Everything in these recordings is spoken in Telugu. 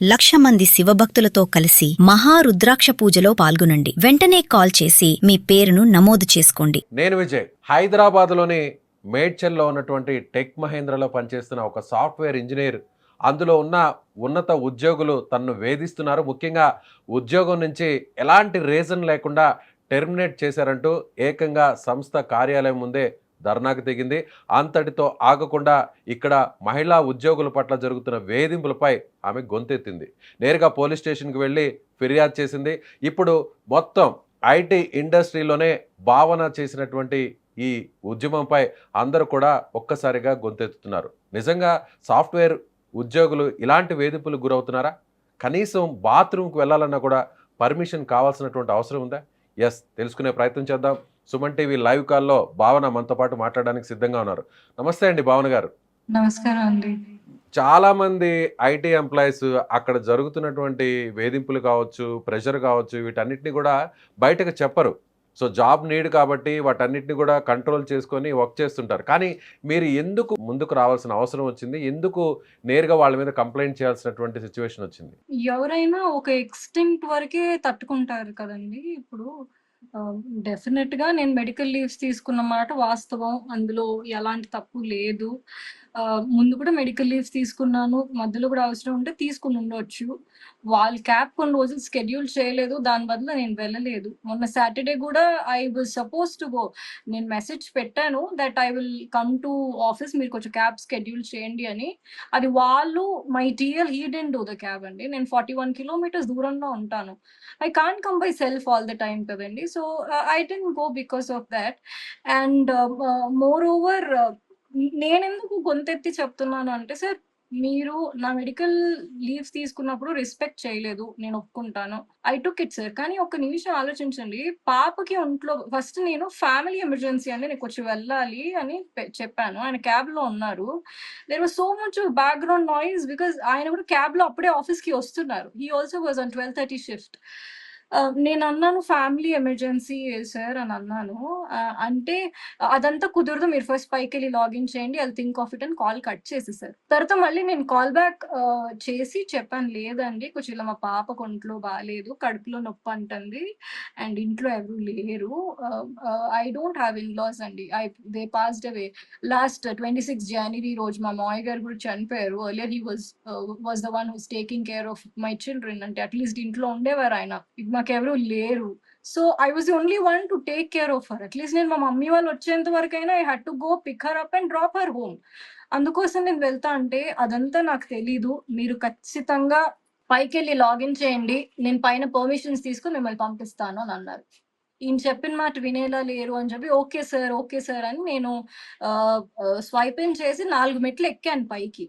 1,00,000 మంది శివభక్తులతో కలిసి మహారుద్రాక్ష పూజలో పాల్గొనండి. వెంటనే కాల్ చేసి మీ పేరును నమోదు చేసుకోండి. నేను విజయ్. హైదరాబాద్లోని మేడ్చల్లో ఉన్నటువంటి టెక్ మహేంద్రలో పనిచేస్తున్న ఒక సాఫ్ట్వేర్ ఇంజనీర్. అందులో ఉన్న ఉన్నత ఉద్యోగులు తనను వేధిస్తున్నారు. ముఖ్యంగా ఉద్యోగం నుంచి ఎలాంటి రీజన్ లేకుండా టెర్మినేట్ చేశారంటూ ఏకంగా సంస్థ కార్యాలయం ముందే ధర్నాకు దిగింది. అంతటితో ఆగకుండా ఇక్కడ మహిళా ఉద్యోగుల పట్ల జరుగుతున్న వేధింపులపై ఆమె గొంతెత్తింది. నేరుగా పోలీస్ స్టేషన్కి వెళ్ళి ఫిర్యాదు చేసింది. ఇప్పుడు మొత్తం ఐటీ ఇండస్ట్రీలోనే భావన చేసినటువంటి ఈ ఉద్యమంపై అందరూ కూడా ఒక్కసారిగా గొంతెత్తుతున్నారు. నిజంగా సాఫ్ట్వేర్ ఉద్యోగులు ఇలాంటి వేధింపులకు గురవుతున్నారా? కనీసం బాత్రూమ్కి వెళ్ళాలన్నా కూడా పర్మిషన్ కావాల్సినటువంటి అవసరం ఉందా? ఎస్, తెలుసుకునే ప్రయత్నం చేద్దాం. సుమన్ టీవీ లైవ్ కాల్లో భావన మనతో పాటు మాట్లాడడానికి సిద్ధంగా ఉన్నారు. నమస్తే అండి భావన గారు. నమస్కారం అండి. చాలా మంది ఐటీ ఎంప్లాయీస్ అక్కడ జరుగుతున్నటువంటి వేధింపులు కావచ్చు, ప్రెషర్ కావచ్చు, వీటన్నిటిని కూడా బయటకు చెప్పరు. సో జాబ్ నీడ్ కాబట్టి వాటన్నిటిని కూడా కంట్రోల్ చేసుకొని వర్క్ చేస్తుంటారు. కానీ మీరు ఎందుకు ముందుకు రావాల్సిన అవసరం వచ్చింది? ఎందుకు నేరుగా వాళ్ళ మీద కంప్లైంట్ చేయాల్సినటువంటి సిచ్యువేషన్ వచ్చింది? ఎవరైనా ఒక ఎక్స్‌టెంట్ వరకే తట్టుకుంటారు కదండీ! ఇప్పుడు డెఫినిట్‌గా నేను మెడికల్ లీవ్స్ తీసుకున్న మాట వాస్తవం. అందులో ఎలాంటి తప్పు లేదు. ముందు కూడా మెడికల్ లీవ్స్ తీసుకున్నాను. మధ్యలో కూడా అవసరం ఉంటే తీసుకొని ఉండొచ్చు. వాళ్ళు క్యాబ్ కొన్ని రోజులు షెడ్యూల్ చేయలేదు. దాని బదులు నేను వెళ్ళలేదు. మొన్న సాటర్‌డే కూడా I was supposed to go. నేను మెసేజ్ పెట్టాను that I will come to office. మీరు కొంచెం క్యాబ్ షెడ్యూల్ చేయండి అని. అది వాళ్ళు my TL he didn't do the cab అండి. నేను 41 కిలోమీటర్స్ దూరంలో ఉంటాను. I can't come by self all the time కదండీ. So I didn't go because of that. And moreover నేనెందుకు గొంతెత్తి చెప్తున్నాను అంటే, సార్ మీరు నా మెడికల్ లీవ్స్ తీసుకున్నప్పుడు రెస్పెక్ట్ చేయలేదు. నేను ఒప్పుకుంటాను. I took it sir. కానీ ఒక్క నిమిషం ఆలోచించండి. పాపకి ఒంట్లో ఫస్ట్ నేను ఫ్యామిలీ ఎమర్జెన్సీ అండి. నేను కొంచెం వెళ్ళాలి అని చెప్పాను. ఆయన క్యాబ్‌లో ఉన్నారు. There was so much background noise because ఆయన కూడా క్యాబ్‌లో అప్పుడే ఆఫీస్‌కి వస్తున్నారు. He also was on 12:30 shift. నేనన్నాను ఫ్యామిలీ ఎమర్జెన్సీ సార్ అని అన్నాను. అంటే అదంతా కుదరదు. మీరు ఫస్ట్ పైకెళ్ళి లాగిన్ చేయండి. ఐల్ థింక్ ఆఫ్ ఇట్ అని కాల్ కట్ చేసేసారు. తర్వాత మళ్ళీ నేను కాల్ బ్యాక్ చేసి చెప్పాను, లేదండి కొంచెం ఇలా మా పాపకు ఒంట్లో బాలేదు. కడుపులో నొప్పి అంటుంది. అండ్ ఇంట్లో ఎవరు లేరు. ఐ డోంట్ హావ్ ఇన్‌లాస్ అండి. They passed away. లాస్ట్ 26 జనవరి రోజు మా మావయ్య గారు కూడా చనిపోయారు. Earlier he was the one who's taking care of my children. అంటే అట్‌లీస్ట్ ఇంట్లో ఉండేవారు ఆయన. మాకెవరు లేరు. So I was the only one to take care of her. At least నేను మా మమ్మీ వాళ్ళు వచ్చేంత వరకైనా I had to go pick her up and drop her home. అందుకోసం నేను వెళ్తా అంటే అదంతా నాకు తెలీదు. మీరు ఖచ్చితంగా పైకెళ్ళి లాగిన్ చేయండి. నేను పైన పర్మిషన్స్ తీసుకొని మిమ్మల్ని పంపిస్తాను అని అన్నారు. ఈయన చెప్పిన మాట వినేలా లేరు అని చెప్పి ఓకే సార్, ఓకే సార్ అని నేను స్వైప్ ఇన్ చేసి 4 మెట్లు ఎక్కాను పైకి.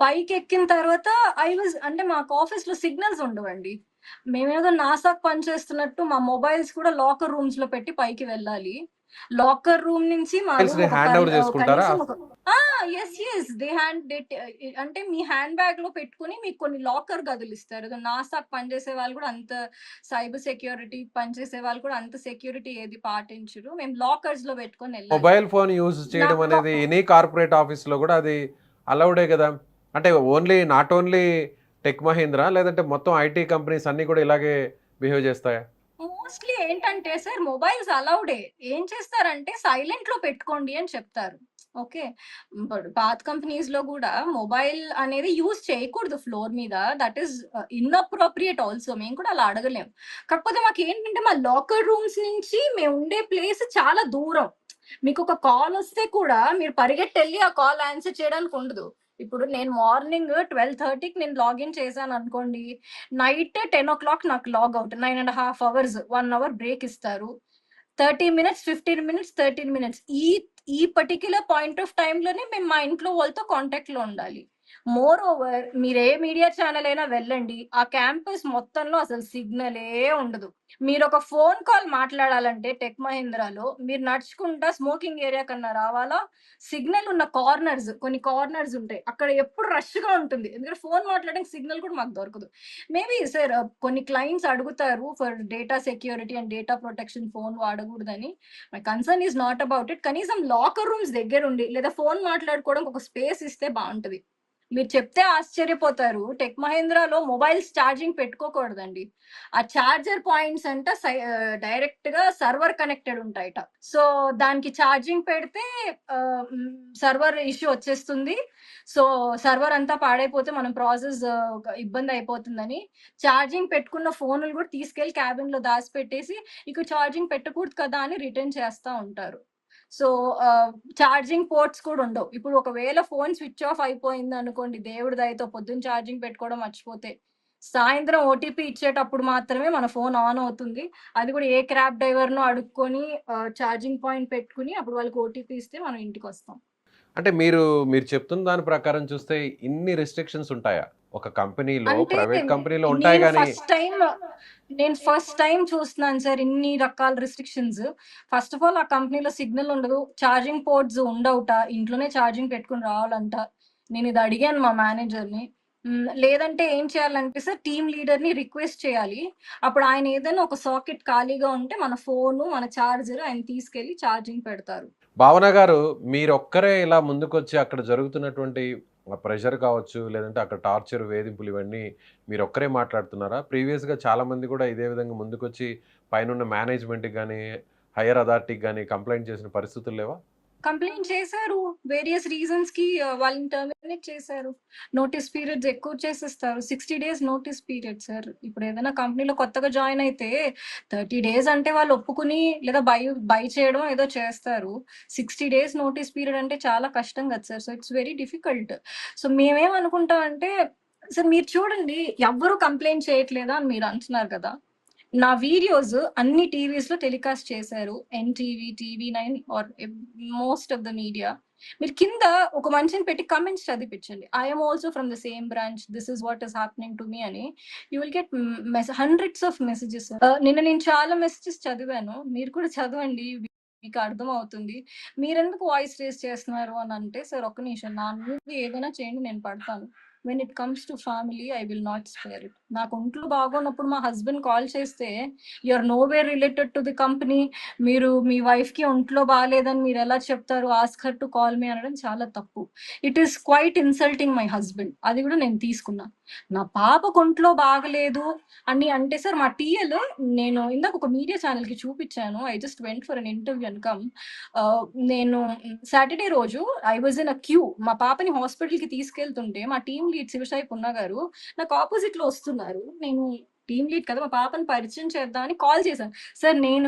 పైకెక్కిన తర్వాత అంటే మాకు ఆఫీస్‌లో సిగ్నల్స్ ఉండవండి. మేమేదో నాసాకు పనిచేస్తున్నట్టు మా మొబైల్స్ కూడా లాకర్ రూమ్స్‌లో పెట్టి పైకి వెళ్ళాలి. లాకర్ రూమ్ నుంచి మా రూమ్ ఒక హ్యాండ్ ఓవర్ చేసుకుంటారా? కనీసం ఒక యెస్. అంటే మీ హ్యాండ్ బ్యాగ్‌లో పెట్టుకొని మీకు కొన్ని లాకర్ గదులిస్తారు. ఏదో నాసాకు పనిచేసే వాళ్ళు కూడా అంత సైబర్ సెక్యూరిటీ పనిచేసే వాళ్ళు కూడా అంత సెక్యూరిటీ ఏది పాటించరు. మేము లాకర్స్‌లో పెట్టుకొని ఎళ్ళాలి. మొబైల్ ఫోన్ యూజ్ చేయడం నాకు అనేది ఎనీ కార్పొరేట్ ఆఫీస్‌లో కూడా అది అలౌడే కదా! అంటే నాట్ ఓన్లీ టెక్ మహీంద్రా, లేదంటే మొత్తం ఐటీ కంపెనీస్ అన్నీ కూడా ఇలాగే బిహేవ్ చేస్తాయా? మోస్ట్‌లీ ఏంటంటే సార్ మొబైల్స్ అలౌడే. ఏం చేస్తారంటే సైలెంట్‌లో పెట్టుకోండి అని చెప్తారు. ఓకే. ఇప్పుడు పాత కంపెనీస్‌లో గూడా మొబైల్ అనేది యూజ్ చేయకూడదు ఫ్లోర్ మీద. That is inappropriate also. మేము కూడా అలా అడగలేం. కాకపోతే మాకేంటంటే మా లాకర్ రూమ్స్ నుంచి మేము ఉండే ప్లేస్ చాలా దూరం. మీకొక కాల్ వస్తే కూడా మీరు పరిగెట్టెళ్ళి ఆ కాల్ ఆన్సర్ చేయడానికి ఉండదు. ఇప్పుడు నేను మార్నింగ్ 12:30కి నేను లాగిన్ చేశాననుకోండి. నైట్ 10:00 నాకు లాగౌట్. 9½ అవర్స్. 1 అవర్ బ్రేక్ ఇస్తారు. 30 మినిట్స్, 15 మినిట్స్, 13 మినిట్స్. ఈ పర్టిక్యులర్ పాయింట్ ఆఫ్ టైమ్‌లోనే మేము మా ఇంట్లో వాళ్ళతో కాంటాక్ట్‌లో ఉండాలి. మోర్ ఓవర్ మీరు ఏ మీడియా ఛానల్ అయినా వెళ్ళండి. ఆ క్యాంపస్ మొత్తంలో అసలు సిగ్నలే ఉండదు. మీరొక ఫోన్ కాల్ మాట్లాడాలంటే టెక్ మహీంద్రాలో మీరు నడుచుకుంటా స్మోకింగ్ ఏరియా కన్నా రావాలా? సిగ్నల్ ఉన్న కొన్ని కార్నర్స్ ఉంటాయి. అక్కడ ఎప్పుడు రష్‌గా ఉంటుంది. ఎందుకంటే ఫోన్ మాట్లాడడానికి సిగ్నల్ కూడా మాకు దొరకదు. మేబీ సార్ కొన్ని క్లయింట్స్ అడుగుతారు for data security and data protection phone వాడకూడదని. My concern is not about it. కనీసం లాకర్ రూమ్స్ దగ్గరుండి లేదా ఫోన్ మాట్లాడుకోవడానికి ఒక స్పేస్ ఇస్తే బావుంటది. మీరు చెప్తే ఆశ్చర్యపోతారు. టెక్ మహేంద్రాలో మొబైల్స్ ఛార్జింగ్ పెట్టుకోకూడదండి. ఆ ఛార్జర్ పాయింట్స్ అంట డైరెక్ట్‌గా సర్వర్ కనెక్టెడ్ ఉంటాయట. సో, దానికి ఛార్జింగ్ పెడితే సర్వర్ ఇష్యూ వచ్చేస్తుంది. సో, సర్వర్ అంతా పాడైపోతే మనం ప్రాసెస్ ఇబ్బంది అయిపోతుందని ఛార్జింగ్ పెట్టుకున్న ఫోనులు కూడా తీసుకెళ్ళి క్యాబిన్‌లో దాసిపెట్టేసి, ఇక ఛార్జింగ్ పెట్టకూడదు కదా అని రిటర్న్ చేస్తా ఉంటారు. సో, ఛార్జింగ్ పోర్ట్స్ కూడా ఉండవు. ఇప్పుడు ఒకవేళ ఫోన్ స్విచ్ ఆఫ్ అయిపోయిందనుకోండి, దేవుడి దయతో పొద్దున్న ఛార్జింగ్ పెట్టుకోవడం మర్చిపోతే, సాయంత్రం ఓటీపీ ఇచ్చేటప్పుడు మాత్రమే మన ఫోన్ ఆన్ అవుతుంది. అది కూడా ఏ క్యాబ్ డ్రైవర్‌నో అడుక్కొని ఛార్జింగ్ పాయింట్ పెట్టుకొని అప్పుడు వాళ్ళకి ఓటీపీ ఇస్తే మనం ఇంటికొస్తాం. అంటే మీరు చెప్తున్న దాని ప్రకారం చూస్తే ఇన్ని రిస్ట్రిక్షన్స్ ఉంటాయా? ఒక కంపెనీలో, అంటే ప్రైవేట్ కంపెనీలో ఉంటాయి నేను గానీ ఫస్ట్ టైమ్ చూస్తున్నాను సార్ ఇన్ని రకాల రిస్ట్రిక్షన్స్. ఫస్ట్ ఆఫ్ ఆల్ ఆ కంపెనీలో సిగ్నల్ ఉండదు. ఛార్జింగ్ పోర్ట్స్ ఉండవుట. ఇంట్లోనే ఛార్జింగ్ పెట్టుకొని రావాలంట. నేనిది అడిగాను మా మేనేజర్‌ని. లేదంటే ఏం చేయాలంటే సార్ టీమ్ లీడర్‌ని రిక్వెస్ట్ చేయాలి. అప్పుడు ఆయన ఏదైనా ఒక సాకెట్ ఖాళీగా ఉంటే మన ఫోను, మన చార్జర్ ఆయన తీసుకెళ్ళి ఛార్జింగ్ పెడతారు. భావన గారు మీరొక్కరే ఇలా ముందుకొచ్చి అక్కడ జరుగుతున్నటువంటి ప్రెషర్ కావచ్చు, లేదంటే అక్కడ టార్చర్, వేధింపులు ఇవన్నీ మీరొక్కరే మాట్లాడుతున్నారా? ప్రీవియస్‌గా చాలామంది కూడా ఇదే విధంగా ముందుకొచ్చి పైనున్న మేనేజ్‌మెంట్‌కి గానీ, హైయర్ అథారిటీకి గానీ కంప్లెయింట్ చేసిన పరిస్థితులు లేవా? కంప్లెయింట్ చేశారు. వేరియస్ రీజన్స్‌కి వాళ్ళని టర్మినేట్ చేశారు. నోటీస్ పీరియడ్స్ ఎక్కువ చేసేస్తారు. 60 డేస్ నోటీస్ పీరియడ్ సార్. ఇప్పుడు ఏదైనా కంపెనీలో కొత్తగా జాయిన్ అయితే 30 డేస్ అంటే వాళ్ళు ఒప్పుకుని లేదా బై చేయడం ఏదో చేస్తారు. 60 డేస్ నోటీస్ పీరియడ్ అంటే చాలా కష్టం కదా sir. So, it's very difficult. So, మేమేమనుకుంటామంటే సార్ మీరు చూడండి ఎవ్వరు కంప్లెయింట్ చేయట్లేదా అని మీరు అంటున్నారు కదా! నా వీడియోస్ అన్ని టీవీస్‌లో టెలికాస్ట్ చేశారు. NTV, TV nine are most of the media. మీరు కింద ఒక మనిషిని పెట్టి కామెంట్స్ చదివిపించండి. I am also from the same branch. This is what is happening to me అని. You will get hundreds of messages. నిన్న నేను చాలా మెసేజెస్ చదివాను. మీరు కూడా చదవండి. మీకు అర్థమవుతుంది. మీరెందుకు వాయిస్ రేజ్ చేస్తున్నారు అని అంటే, సార్ ఒక్క నిమిషం నా మీద ఏదైనా చేయండి నేను పడతాను. When it comes to family I will not spare it. నాకు ఒంట్లో బాగోన్నప్పుడు మా హస్బెండ్ కాల్ చేస్తే you are nowhere related to the company. మీరు మీ వైఫ్‌కి ఒంట్లో బాలేదని మీరు ఎలా చెప్తారు? Ask her to call me అనడం చాలా తప్పు. It is quite insulting my husband. అది కూడా నేను తీసుకున్నా. నా పాపకు ఒంట్లో బాగలేదు అని అంటే సార్ మా టీఎల్ నేను ఇందాక ఒక మీడియా ఛానెల్‌కి చూపించాను. I just went for an interview and come. నేను సాటర్‌డే రోజు I was in a queue. మా పాపని హాస్పిటల్‌కి తీసుకెళ్తుంటే మా టీమ్ లీడ్ శివసాయి పున్నా గారు నాకు ఆపోజిట్‌లో వస్తున్నారు. నేను టీమ్ లీడ్ కదా! మా పాపని పరిచయం చేద్దామని కాల్ చేశాను.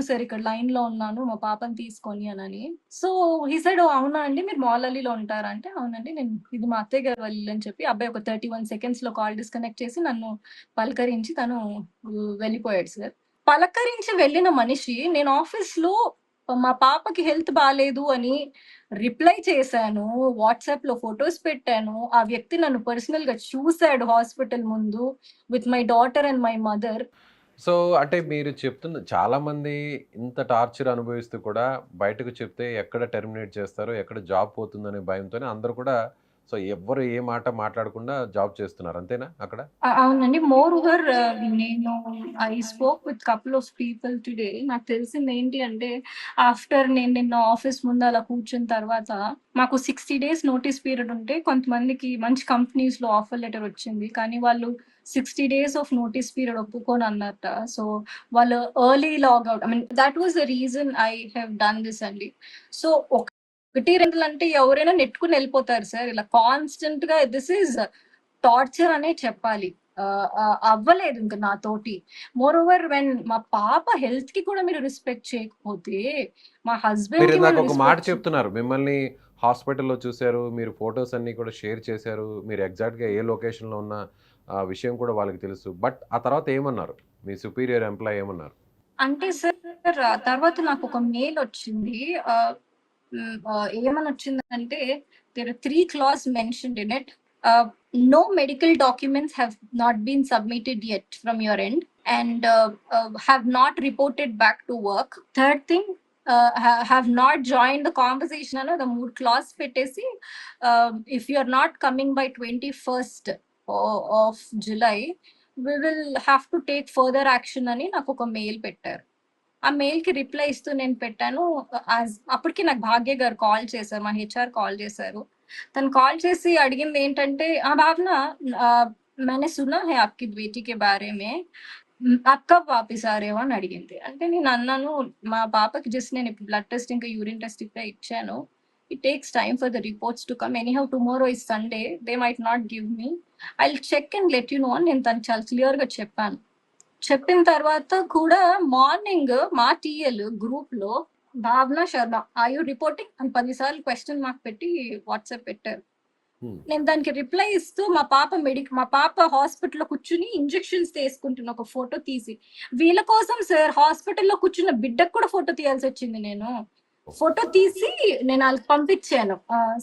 సార్ ఇక్కడ లైన్‌లో ఉన్నాను. మా పాపని తీసుకొని అనని. సో, హి సెడ్ ఓహ్! అవునా అండి మీరు మౌలాలీలో ఉంటారా? అంటే అవునండి. ఇది మా అత్తయ్య గారి వాళ్ళ ఇల్లు అని చెప్పి అబ్బాయి ఒక 31 సెకండ్స్‌లో కాల్ డిస్కనెక్ట్ చేసి నన్ను పలకరించి తను వెళ్ళిపోయాడు సార్. పలకరించి వెళ్ళిన మనిషి నేను ఆఫీస్‌లో మా పాపకి హెల్త్ బాలేదు అని రిప్లై చేశాను. వాట్సాప్‌లో ఫోటోస్ పెట్టాను. ఆ వ్యక్తి నన్ను పర్సనల్‌గా చూసాడు హాస్పిటల్ ముందు with my daughter and my mother. So, అంటే మీరు చెప్తున్న చాలామంది ఇంత టార్చర్ అనుభవిస్తూ కూడా బయటకు చెప్తే ఎక్కడ టెర్మినేట్ చేస్తారో, ఎక్కడ జాబ్ పోతుందనే భయంతోనే అందరూ కూడా సో, ఎవ్వరు ఏ మాట మాట్లాడకుండా జాబ్ చేస్తున్నారు. అంతేనా అక్కడ? అవునండి. మోర్ ఓవర్ నేను I spoke with couple of people today. నాకు తెలిసింది ఏంటి అంటే, ఆఫ్టర్ నేను నిన్న ఆఫీస్ ముందు అలా కూర్చున్న తర్వాత, మాకు 60 డేస్ నోటీస్ పీరియడ్ ఉంటే, కొంతమందికి మంచి కంపెనీస్‌లో ఆఫర్ లెటర్ వచ్చింది. కానీ వాళ్ళు 60 డేస్ ఆఫ్ నోటీస్ పీరియడ్ ఒప్పుకోనన్నారట. సో, వాళ్ళు early log out. I mean that was the reason I have done this అండి. సో, 1, 2 అంటే ఎవరైనా నెట్టుకొని ఎళ్ళిపోతారు సార్. ఇలా కాన్స్టెంట్‌గా దిస్ ఈజ్ టార్చర్ అనే చెప్పాలి. అవ్వలేదు ఇంక నాతోటి. మోర్ ఓవర్ వెన్ మా పాప హెల్త్‌కి కూడా మీరు రెస్పెక్ట్ చేయకపోతే, మా హస్బెండ్‌కి మీరిందాక మీరు ఒక మాట రెస్పెక్ట్ చెప్తున్నారు. మిమ్మల్ని హాస్పిటల్‌లో చూసారు. మీరు ఫోటోస్ అన్నీ కూడా షేర్ చేశారు. మీరు ఎగ్జాక్ట్‌గా ఏ లొకేషన్‌లో ఉన్న విషయం కూడా వాళ్ళకి తెలుసు. బట్ ఆ తర్వాత ఏమన్నారు? మీ సుపీరియర్ ఎంప్లాయీ ఏమన్నారు? అంటే సార్ తర్వాత నాకొక మెయిల్ వచ్చింది. ఏమనొచ్చిందంటే there are 3 clause mentioned in it. No medical documents have not been submitted yet from your end and have not reported back to work. Third thing, have not joined the conversation అన్న the mood clause పెట్టేసి if you are not coming by 21st of July, we will have to take further action అని నాకు ఒక మెయిల్ పెట్టారు. ఆ మెయిల్‌కి రిప్లై ఇస్తూ నేను పెట్టాను. అప్పటికి నాకు భాగ్య గారు కాల్ చేశారు. మా హెచ్ఆర్ కాల్ చేశారు. తను కాల్ చేసి అడిగింది ఏంటంటే, భావన मैंने सुना है आपकी बेटी के बारे में, आप कब वापिस आ रहे हो అని అడిగింది. అంటే నేను అన్నాను, మా పాపకి జస్ట్ నేను ఇప్పుడు బ్లడ్ టెస్ట్ ఇంకా యూరిన్ టెస్ట్ ఇప్పుడే ఇచ్చాను. It takes time for the reports to come. Anyhow tomorrow is Sunday, they might not give me, I will check and let you know అని నేను తనకి చాలా క్లియర్ గా చెప్పాను. చెప్పిన తర్వాత కూడా మార్నింగ్ మా టీఎల్ గ్రూప్ లో భావన శర్మ ఆర్ యూ రిపోర్టింగ్ అని 10 సార్లు క్వశ్చన్ మార్క్ పెట్టి వాట్సాప్ పెట్టారు. నేను దానికి రిప్లై ఇస్తూ మా పాప హాస్పిటల్లో కూర్చుని ఇంజెక్షన్స్ తీసుకుంటున్న ఒక ఫోటో తీసి, వీళ్ళ కోసం సార్ హాస్పిటల్లో కూర్చున్న బిడ్డకు కూడా ఫోటో తీయాల్సి వచ్చింది. నేను ఫోటో తీసి నేను వాళ్ళకి పంపించాను.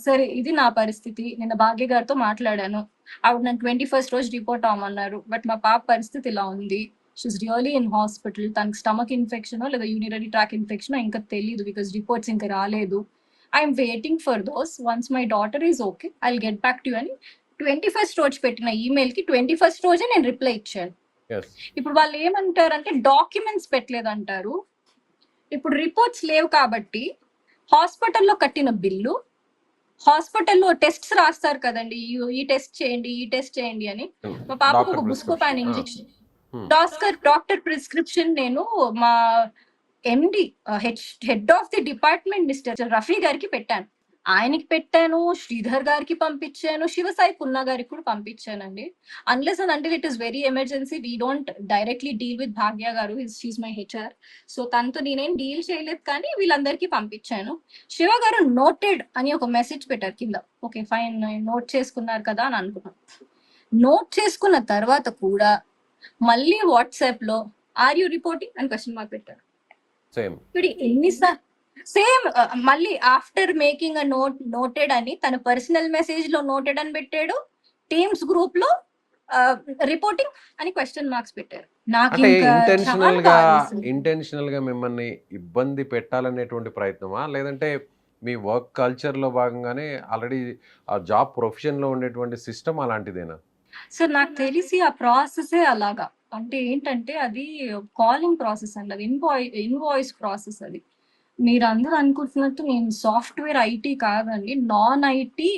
సరే ఇది నా పరిస్థితి, నేను భాగ్య గారితో మాట్లాడాను, ఆవిడ నన్ను 21st రోజు రిపోర్ట్ అవ్వమన్నారు, బట్ మా పాప పరిస్థితి ఇలా ఉంది, షీఈస్ రియలీ ఇన్ హాస్పిటల్, తనకి స్టమక్ ఇన్ఫెక్షన్ లేదా యూరినరీ ట్రాక్ ఇన్ఫెక్షన్ ఇంకా తెలియదు, బికాస్ రిపోర్ట్స్ ఇంకా రాలేదు. I'm waiting for those, once my daughter is okay I'll get back to you అని 21st రోజు పెట్టిన ఈమెయిల్ కి 21st రోజే నేను రిప్లై ఇచ్చాను. ఇప్పుడు వాళ్ళు ఏమంటారంటే డాక్యుమెంట్స్ పెట్టలేదంటారు. ఇప్పుడు రిపోర్ట్స్ లేవు కాబట్టి హాస్పిటల్లో కట్టిన బిల్లు, హాస్పిటల్లో టెస్ట్స్ రాస్తారు కదండి, ఈ టెస్ట్ చేయండి ఈ టెస్ట్ చేయండి అని, మా పాపకు ఒక బుస్కోపాన్ ఇంజెక్షన్ డాక్టర్ ప్రిస్క్రిప్షన్ నేను మా MD head of the department mister Rafi గారికి పెట్టాను, ఆయనకి పెట్టాను, శ్రీధర్ గారికి పంపించాను, శివసాయి పున్నా గారికి కూడా పంపించానండి. Unless and until it is very emergency we don't directly deal with Bhagya garu, she my HR, so తనతో నేనేం డీల్ చేయలేదు, కానీ వీళ్ళందరికీ పంపించాను. శివ గారు నోటెడ్ అని ఒక మెసేజ్ పెట్టారు కింద. ఓకే ఫైన్, నోట్ చేసుకున్నారు కదా అని అనుకున్నాను. నోట్ చేసుకున్న తర్వాత కూడా మళ్ళీ వాట్సాప్ లో ఆర్ యూ రిపోర్టింగ్ అని క్వశ్చన్ మార్క్ పెట్టారు. ఇప్పుడు ఎన్నిసార్లు సేమ్ మళ్ళీ ఆఫ్టర్ మేకింగ్ అ నోటెడ్ అని తన పర్సనల్ మెసేజ్ లో నోటెడ్ అని పెట్టాడు, టీమ్స్ గ్రూప్ లో రిపోర్టింగ్ అని క్వశ్చన్ మార్క్స్ పెట్టారు. నాకు ఇంటెన్షనల్ గా మిమ్మల్ని ఇబ్బంది పెట్టాలనేటువంటి ప్రయత్నమా, లేదంటే మీ వర్క్ కల్చర్ లో భాగంగానే ఆల్రెడీ ఆ జాబ్ ప్రొఫెషన్ లో ఉండేటువంటి సిస్టమ్ అలాంటిదేనా? సార్ నాకు తెలిసి ఆ ప్రాసెసే అలాగా. అంటే ఏంటంటే అది కాలింగ్ ప్రాసెస్ అండి, అది ఇన్వాయిస్ ప్రాసెస్. అది మీరు అందరూ అనుకుంటున్నట్టు నేను సాఫ్ట్వేర్ ఐటీ కాదండి, నాన్ ఐటీ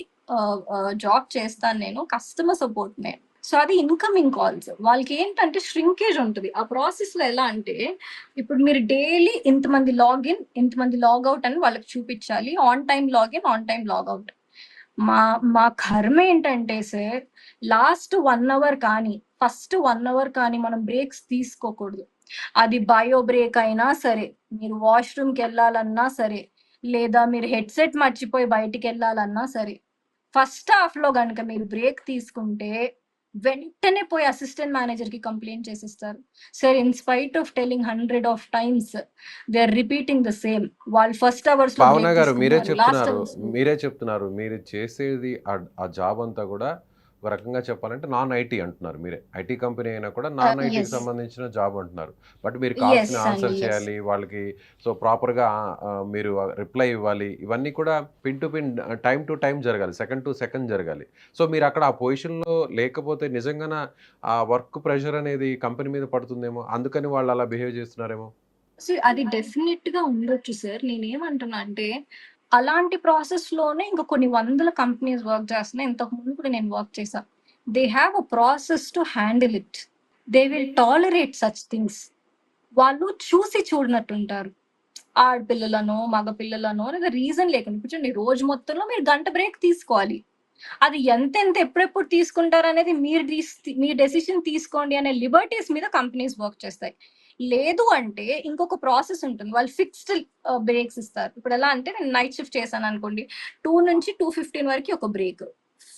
జాబ్ చేస్తాను నేను, కస్టమర్ సపోర్ట్ నేను. సో అది ఇన్కమింగ్ కాల్స్, వాళ్ళకి ఏంటంటే ష్రింకేజ్ ఉంటుంది ఆ ప్రాసెస్ లో. ఎలా అంటే ఇప్పుడు మీరు డైలీ ఇంతమంది లాగిన్ ఇంతమంది లాగౌట్ అని వాళ్ళకి చూపించాలి, on time login on time logout. మా కర్మ ఏంటంటే సార్, లాస్ట్ 1 hour కానీ ఫస్ట్ 1 hour కానీ మనం బ్రేక్స్ తీసుకోకూడదు. అది బయో బ్రేక్ అయినా సరే, మీరు వాష్రూమ్కి వెళ్ళాలన్నా సరే, లేదా మీరు హెడ్సెట్ మర్చిపోయి బయటికి వెళ్ళాలన్నా సరే, ఫస్ట్ హాఫ్ లో కనుక మీరు బ్రేక్ తీసుకుంటే వెంటనే పోయి అసిస్టెంట్ మేనేజర్ కి కంప్లైంట్ చేసిస్తారు. Sir in spite of telling 100 of times they are repeating the same. వాళ్ళు ఫస్ట్ అవర్స్ లో భావన గారు మీరే చెప్తున్నారు మీరు చేసేది ఆ జాబ్ అంతా కూడా ఒక రకంగా చెప్పాలంటే నాన్ ఐటీ అంటున్నారు. మీరే ఐటీ కంపెనీ అయినా కూడా నాన్ ఐటీకి సంబంధించిన జాబ్ అంటున్నారు. బట్ మీరు కాల్స్ని ఆన్సర్ చేయాలి వాళ్ళకి, సో ప్రాపర్గా మీరు రిప్లై ఇవ్వాలి, ఇవన్నీ కూడా pin to pin time to time జరగాలి, సెకండ్ టు సెకండ్ జరగాలి. సో మీరు అక్కడ ఆ పొజిషన్లో లేకపోతే నిజంగానే ఆ వర్క్ ప్రెషర్ అనేది కంపెనీ మీద పడుతుందేమో, అందుకని వాళ్ళు అలా బిహేవ్ చేస్తున్నారేమో. అది డెఫినెట్ గా ఉండొచ్చు సార్. నేనేమంటున్నా అంటే అలాంటి ప్రాసెస్ లోనే ఇంకా కొన్ని 100 కంపెనీస్ వర్క్ చేస్తున్నాయి. ఇంతకు ముందు కూడా నేను వర్క్ చేశా. They have a process to handle it, they will tolerate such things. వాళ్ళు చూసి చూడనట్టుంటారు, ఆడపిల్లలను మగ పిల్లలను లేదా రీజన్ లేకుండా. కూర్చోండి, రోజు మొత్తంలో మీరు గంట బ్రేక్ తీసుకోవాలి, అది ఎంత ఎప్పుడెప్పుడు తీసుకుంటారు అనేది మీ డెసిషన్ తీసుకోండి అనే లిబర్టీస్ మీద కంపెనీస్ వర్క్ చేస్తాయి. లేదు అంటే ఇంకొక ప్రాసెస్ ఉంటుంది, వాళ్ళు ఫిక్స్డ్ బ్రేక్స్ ఇస్తారు. ఇప్పుడు ఎలా అంటే నేను నైట్ షిఫ్ట్ చేశాను అనుకోండి, 2 నుంచి 2:15 వరకు ఒక బ్రేక్,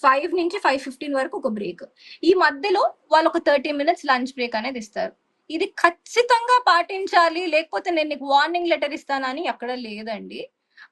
5 నుంచి 5:15 వరకు ఒక బ్రేక్, ఈ మధ్యలో వాళ్ళు ఒక 30 minutes లంచ్ బ్రేక్ అనేది ఇస్తారు. ఇది ఖచ్చితంగా పాటించాలి, లేకపోతే నేను నీకు వార్నింగ్ లెటర్ ఇస్తానని ఎక్కడ లేదండి.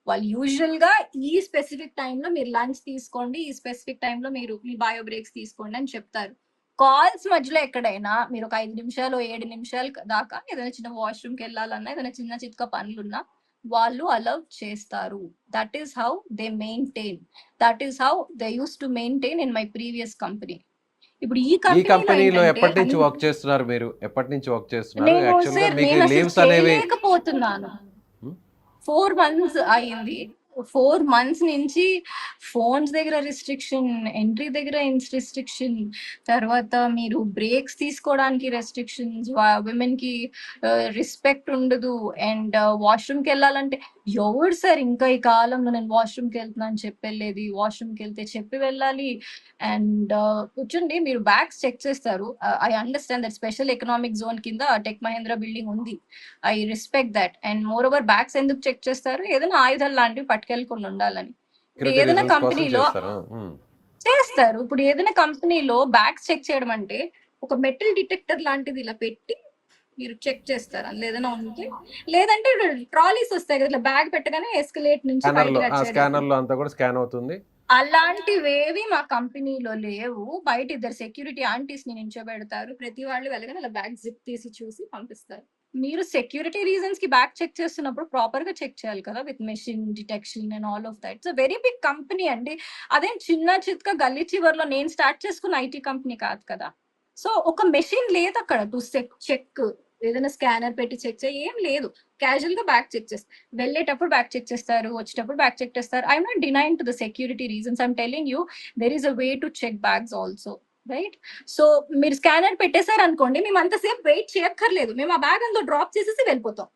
వాళ్ళు యూజువల్ గా ఈ స్పెసిఫిక్ టైంలో మీరు లంచ్ తీసుకోండి, ఈ స్పెసిఫిక్ టైంలో మీరు మీ బయో బ్రేక్స్ తీసుకోండి అని చెప్తారు. కాల్స్ మధ్యలో ఎక్కడైనా మీరు ఒక 5 నిమిషాలు 7 నిమిషాలు దాకా ఏదైనా చిన్న వాష్రూమ్కి వెళ్ళాలన్నా, ఏదైనా చిన్న చిత్క పనులున్నా వాళ్ళు అలౌ చేస్తారు. That is how they maintain, that is how they use to maintain in my previous company. ఇప్పుడు ఈ కంపెనీలో ఎప్పటి నుంచి వర్క్ చేస్తున్నారు మీరు? ఎప్పటి నుంచి వర్క్ చేస్తున్నారు? నేను చేయలేకపోతున్నాను. 4 months అయింది. 4 మంత్స్ నుంచి ఫోన్స్ దగ్గర రిస్ట్రిక్షన్, ఎంట్రీ దగ్గర రిస్ట్రిక్షన్, తర్వాత మీరు బ్రేక్స్ తీసుకోవడానికి రెస్ట్రిక్షన్స్, విమెన్‌కి రెస్పెక్ట్ ఉండదు. అండ్ వాష్‌రూమ్‌కి వెళ్ళాలంటే ఎవరు సార్ ఇంకా ఈ కాలంలో నేను వాష్‌రూమ్‌కి వెళ్తున్నా అని చెప్పెళ్ళేది. వాష్‌రూమ్‌కి వెళ్తే చెప్పి వెళ్ళాలి. అండ్ కూర్చోండి మీరు బ్యాగ్స్ చెక్ చేస్తారు. I understand that special economic zone కింద టెక్ మహీంద్రా బిల్డింగ్ ఉంది. I respect that. And more over bags ఎందుకు చెక్ చేస్తారు? ఏదైనా ఆయుధాలు లాంటివి పట్టుకెళ్ళకుండా ఉండాలని. ఇప్పుడు సెక్యూరిటీ ఏదైనా రీజన్స్ కోసం కంపెనీలో చేస్తారు. చేస్తారు. ఇప్పుడు ఏదైనా కంపెనీలో బ్యాగ్స్ చెక్ చేయడం అంటే ఒక మెటల్ డిటెక్టర్ లాంటిది ఇలా పెట్టి మీరు చెక్ చేస్తారు. అందులో ఏదైనా ఉంటే. లేదంటే ట్రాలీస్ వస్తాయి కదా! ఇట్లా బ్యాగ్ పెట్టగానే ఎస్కలేట్ నుంచి స్కానర్లో బయటకి వచ్చేయడం. స్కానర్లో అంతా కూడా స్కాన్ అవుతుంది. అలాంటివేవి మా కంపెనీలో లేవు. బయట ఇద్దరు సెక్యూరిటీ ఆంటీస్‌ని నించోబెడతారు. ప్రతి వాళ్ళు వెళ్ళగానే అలా బ్యాగ్ జిప్ తీసి చూసి పంపిస్తారు. మీరు సెక్యూరిటీ రీజన్స్‌కి బ్యాగ్ చెక్ చేస్తున్నప్పుడు ప్రాపర్‌గా చెక్ చేయాలి కదా! With machine detection and all of that. It's a very big company అండి. అదేం చిన్న చితక గల్లీ చివర్లో నేను స్టార్ట్ చేసుకున్న ఐటీ కంపెనీ కాదు కదా! సో, ఒక మెషిన్ లేదక్కడ టు చెక్. ఏదైనా స్కానర్ పెట్టి చెక్ ఏం లేదు. క్యాజువల్‌గా బ్యాగ్ చెక్ చేస్తారు. వెళ్ళేటప్పుడు బ్యాగ్ చెక్ చేస్తారు. వచ్చేటప్పుడు బ్యాగ్ చెక్ చేస్తారు. I'm not denying to the security reasons. I'm telling you there is a way to check bags also. Right? So, మీరు స్కానర్ పెట్టేసారనుకోండి, మేము అంతసేపు వెయిట్ చేయక్కర్లేదు. మేము ఆ బ్యాగ్ అందులో డ్రాప్ చేసేసి వెళ్ళిపోతాం.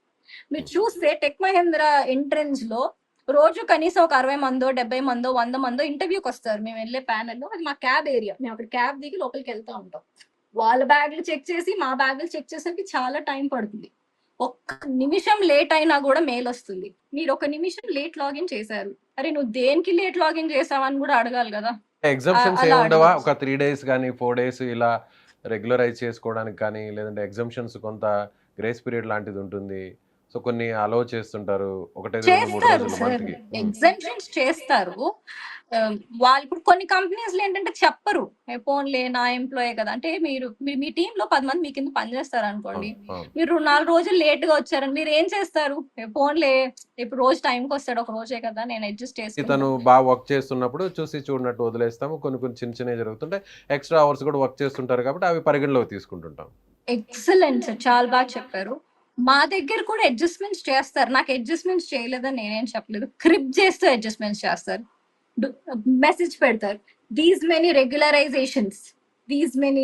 మీరు చూస్తే టెక్ మహేంద్ర ఎంట్రన్స్‌లో రోజు కనీసం ఒక 60 మందో, 70 మందో, 100 మందో ఇంటర్వ్యూకొస్తారు. మేము వెళ్ళే ప్యానెల్‌లో. అది మా క్యాబ్ ఏరియా. మేము అక్కడ క్యాబ్ దిగి లోపలికెళ్తా ఉంటాం. వాళ్ళ బ్యాగులు చెక్ చేసి, మా బ్యాగులు చెక్ చేసేసరికి చాలా టైం పడుతుంది. ఒక్క నిమిషం లేట్ అయినా గూడా మెయిలొస్తుంది. మీరొక నిమిషం లేట్ లాగిన్ చేశారు. అరే! నువ్వు దేనికి లేట్ లాగిన్ చేశావని గూడా అడగాలి గదా! ఎగ్జంప్షన్స్ అలా ఏముండవా? అడగొచ్చు. ఒక 3 డేస్ గానీ, 4 డేస్ ఇలా రెగ్యులరైజ్ చేసుకోవడానికి కానీ, లేదంటే ఎగ్జంప్షన్స్ కొంత గ్రేస్ పీరియడ్ లాంటిది ఉంటుంది. సో, కొన్ని అలౌ చేస్తుంటారు. 1, 2, 3 చేస్తారు రోజులు సార్. మంత్‌కి. ఎగ్జామ్షన్స్ చేస్తారు. వాళ్ళు ఇప్పుడు కొన్ని కంపెనీస్‌లో ఏంటంటే చెప్పరు. పోన్లే నా ఎంప్లాయే కదా! అంటే మీరు మీ టీమ్‌లో 10 మంది మీ కింద పనిచేస్తారనుకోండి. అవును. అవును. మీరు 4 రోజులు లేట్‌గా వచ్చారని మీరేం చేస్తారు? పోన్లే ఇప్పుడు రోజు టైంకొస్తాడు. ఒక రోజే కదా! నేను అడ్జస్ట్ ఇతను చేసుకుంటాను. బాగా వర్క్ చేస్తున్నప్పుడు చూసి చూడనట్టు వదిలేస్తాము. కొన్ని కొన్ని చిన్న చిన్నవి జరుగుతుంటాయి. ఎక్స్‌ట్రా అవర్స్ కూడా వర్క్ చేస్తుంటారు కాబట్టి అవి పరిగణలోకి తీసుకుంటుంటాం. Excellent sir. చాలా బాగా చెప్పారు. మా దగ్గర కూడా అడ్జస్ట్‌మెంట్స్ చేస్తారు. నాకు అడ్జస్ట్‌మెంట్స్ చేయలేదని నేనేం చెప్పలేదు. క్రిప్ చేస్తూ అడ్జస్ట్‌మెంట్స్ చేస్తారు. డు మెసేజ్ పెడతారు. These many regularizations. These many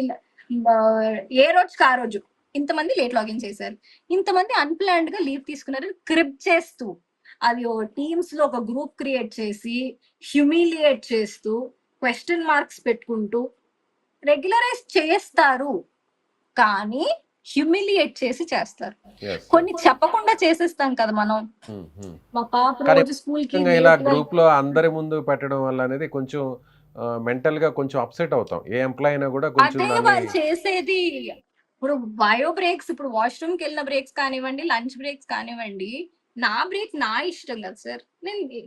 ఏ రోజుకి ఆ రోజు. ఇంతమంది లేట్ లాగిన్ చేశారు. ఇంతమంది అన్‌ప్లాన్డ్‌గా లీవ్ తీసుకున్నారు. క్రిప్ చేస్తూ. అది టీమ్స్‌లో ఒక గ్రూప్ క్రియేట్ చేసి, హ్యూమిలియేట్ చేస్తూ, క్వెషన్ మార్క్స్ పెట్టుకుంటూ రెగ్యులరైజ్ చేస్తారు. కానీ హ్యూమిలియేట్ చేసి చేస్తారు. యెస్. కొన్ని చెప్పకుండా చేసేస్తాం కదా మనం. హ్మ్. హ్మ్. మా పాప కానీ రోజు స్కూల్‌కి ముఖ్యంగా ఇలా లేట్‌గా గ్రూప్‌లో అందరి ముందు పెట్టడం వల్ల అనేది కొంచెం మెంటల్‌గా కొంచెం అప్‌సెట్ అవుతాం. ఏ ఎంప్లాయీ అయినా కూడా కొంచెం అదే దాన్ని వాళ్ళు చేసేది. ఇప్పుడు బయో బ్రేక్స్ ఇప్పుడు వాష్‌రూమ్‌కెళ్ళిన బ్రేక్స్ కానివ్వండి, లంచ్ బ్రేక్స్ కానివ్వండి, నా బ్రేక్ నా ఇష్టం కదా సార్.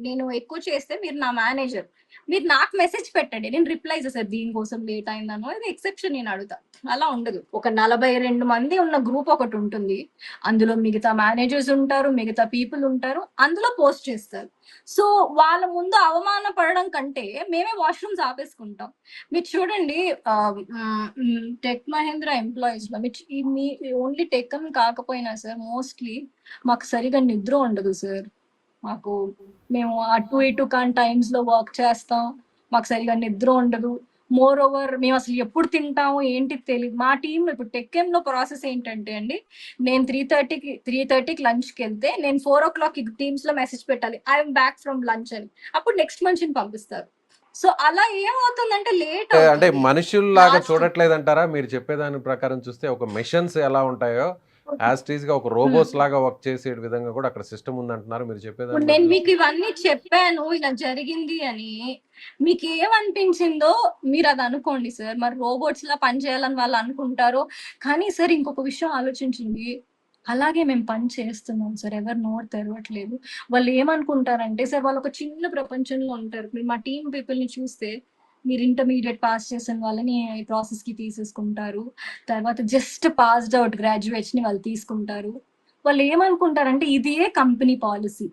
నేను ఎక్కువ చేస్తే మీరు నా మేనేజర్. మీరు నాకు మెసేజ్ పెట్టండి. నేను రిప్లై ఇస్తా సార్ దీనికోసం లేట్ అయిందనో అది ఎక్సెప్షన్ నేను అడుగుతా. అలా ఉండదు. ఒక 42 మంది ఉన్న గ్రూప్ ఒకటుంటుంది. అందులో మిగతా మేనేజర్స్ ఉంటారు. మిగతా పీపుల్ ఉంటారు. అందులో పోస్ట్ చేస్తారు. సో, వాళ్ళ ముందు అవమానపడడం కంటే మేమే వాష్‌రూమ్స్ ఆపేసుకుంటాం. మీరు చూడండి టెక్ మహేంద్ర ఎంప్లాయీస్‌లో మీ ఓన్లీ టెక్ అని కాకపోయినా సార్ మోస్ట్‌లీ మాకు సరిగ్గా నిద్ర ఉండదు సార్. మాకు మేము అటు ఇటు కాని టైమ్స్‌లో వర్క్ చేస్తాం. మాకు సరిగ్గా నిద్ర ఉండదు. మోర్ ఓవర్ మేమసలు ఎప్పుడు తింటాము ఏంటి తెలీదు. మా టీమ్‌లో ఇప్పుడు టెక్‌ఎంలో ప్రాసెస్ ఏంటంటే అండి, నేను 3:30కి లంచ్‌కెళ్తే నేను 4:00కి టీమ్స్‌లో మెసేజ్ పెట్టాలి. I am back from lunch అని. అప్పుడు నెక్స్ట్ మనిషిని పంపిస్తారు. సో, అలా ఏమవుతుందంటే లేట్ అంటే అవుతది. మనుషుల్లాగా లాస్ట్ చూడట్లేదంటారా? మీరు చెప్పేదాని ప్రకారం చూస్తే ఒక మెషిన్స్ ఎలా ఉంటాయో యాజ్ ఇట్ ఈస్‌గా ఒక హ్మ్. రోబోస్ లాగా వర్క్ చేసే విధంగా కూడా అక్కడ సిస్టమ్ ఉందంటున్నారు మీరు ఇప్పుడు చెప్పేదాన్ని నేను బట్టి మీకు చూస్తే. ఇవన్నీ చెప్పాను. ఇలా జరిగింది అని. మీకేమనిపించిందో మీరది అనుకోండి సార్. మరి రోబోట్స్‌లా పని చేయాలని వాళ్ళు అనుకుంటారో, కానీ సార్ ఇంకొక విషయం ఆలోచించండి. అలాగే మేము పని చేస్తున్నాం సార్. ఎవరు నోరు తెరవట్లేదు. వాళ్ళు ఏమనుకుంటారంటే సార్ వాళ్ళొక చిన్న ప్రపంచంలో ఉంటారు. మీరు మా టీమ్ పీపుల్‌ని చూస్తే మీరు ఇంటర్మీడియేట్ పాస్ చేసిన వాళ్ళని ఈ ప్రాసెస్‌కి తీసేసుకుంటారు. తర్వాత జస్ట్ పాస్డ్ ఔట్ గ్రాడ్యుయేట్స్‌ని వాళ్ళు తీసుకుంటారు. వాళ్ళు ఏమనుకుంటారంటే ఇదే కంపెనీ పాలిసీ.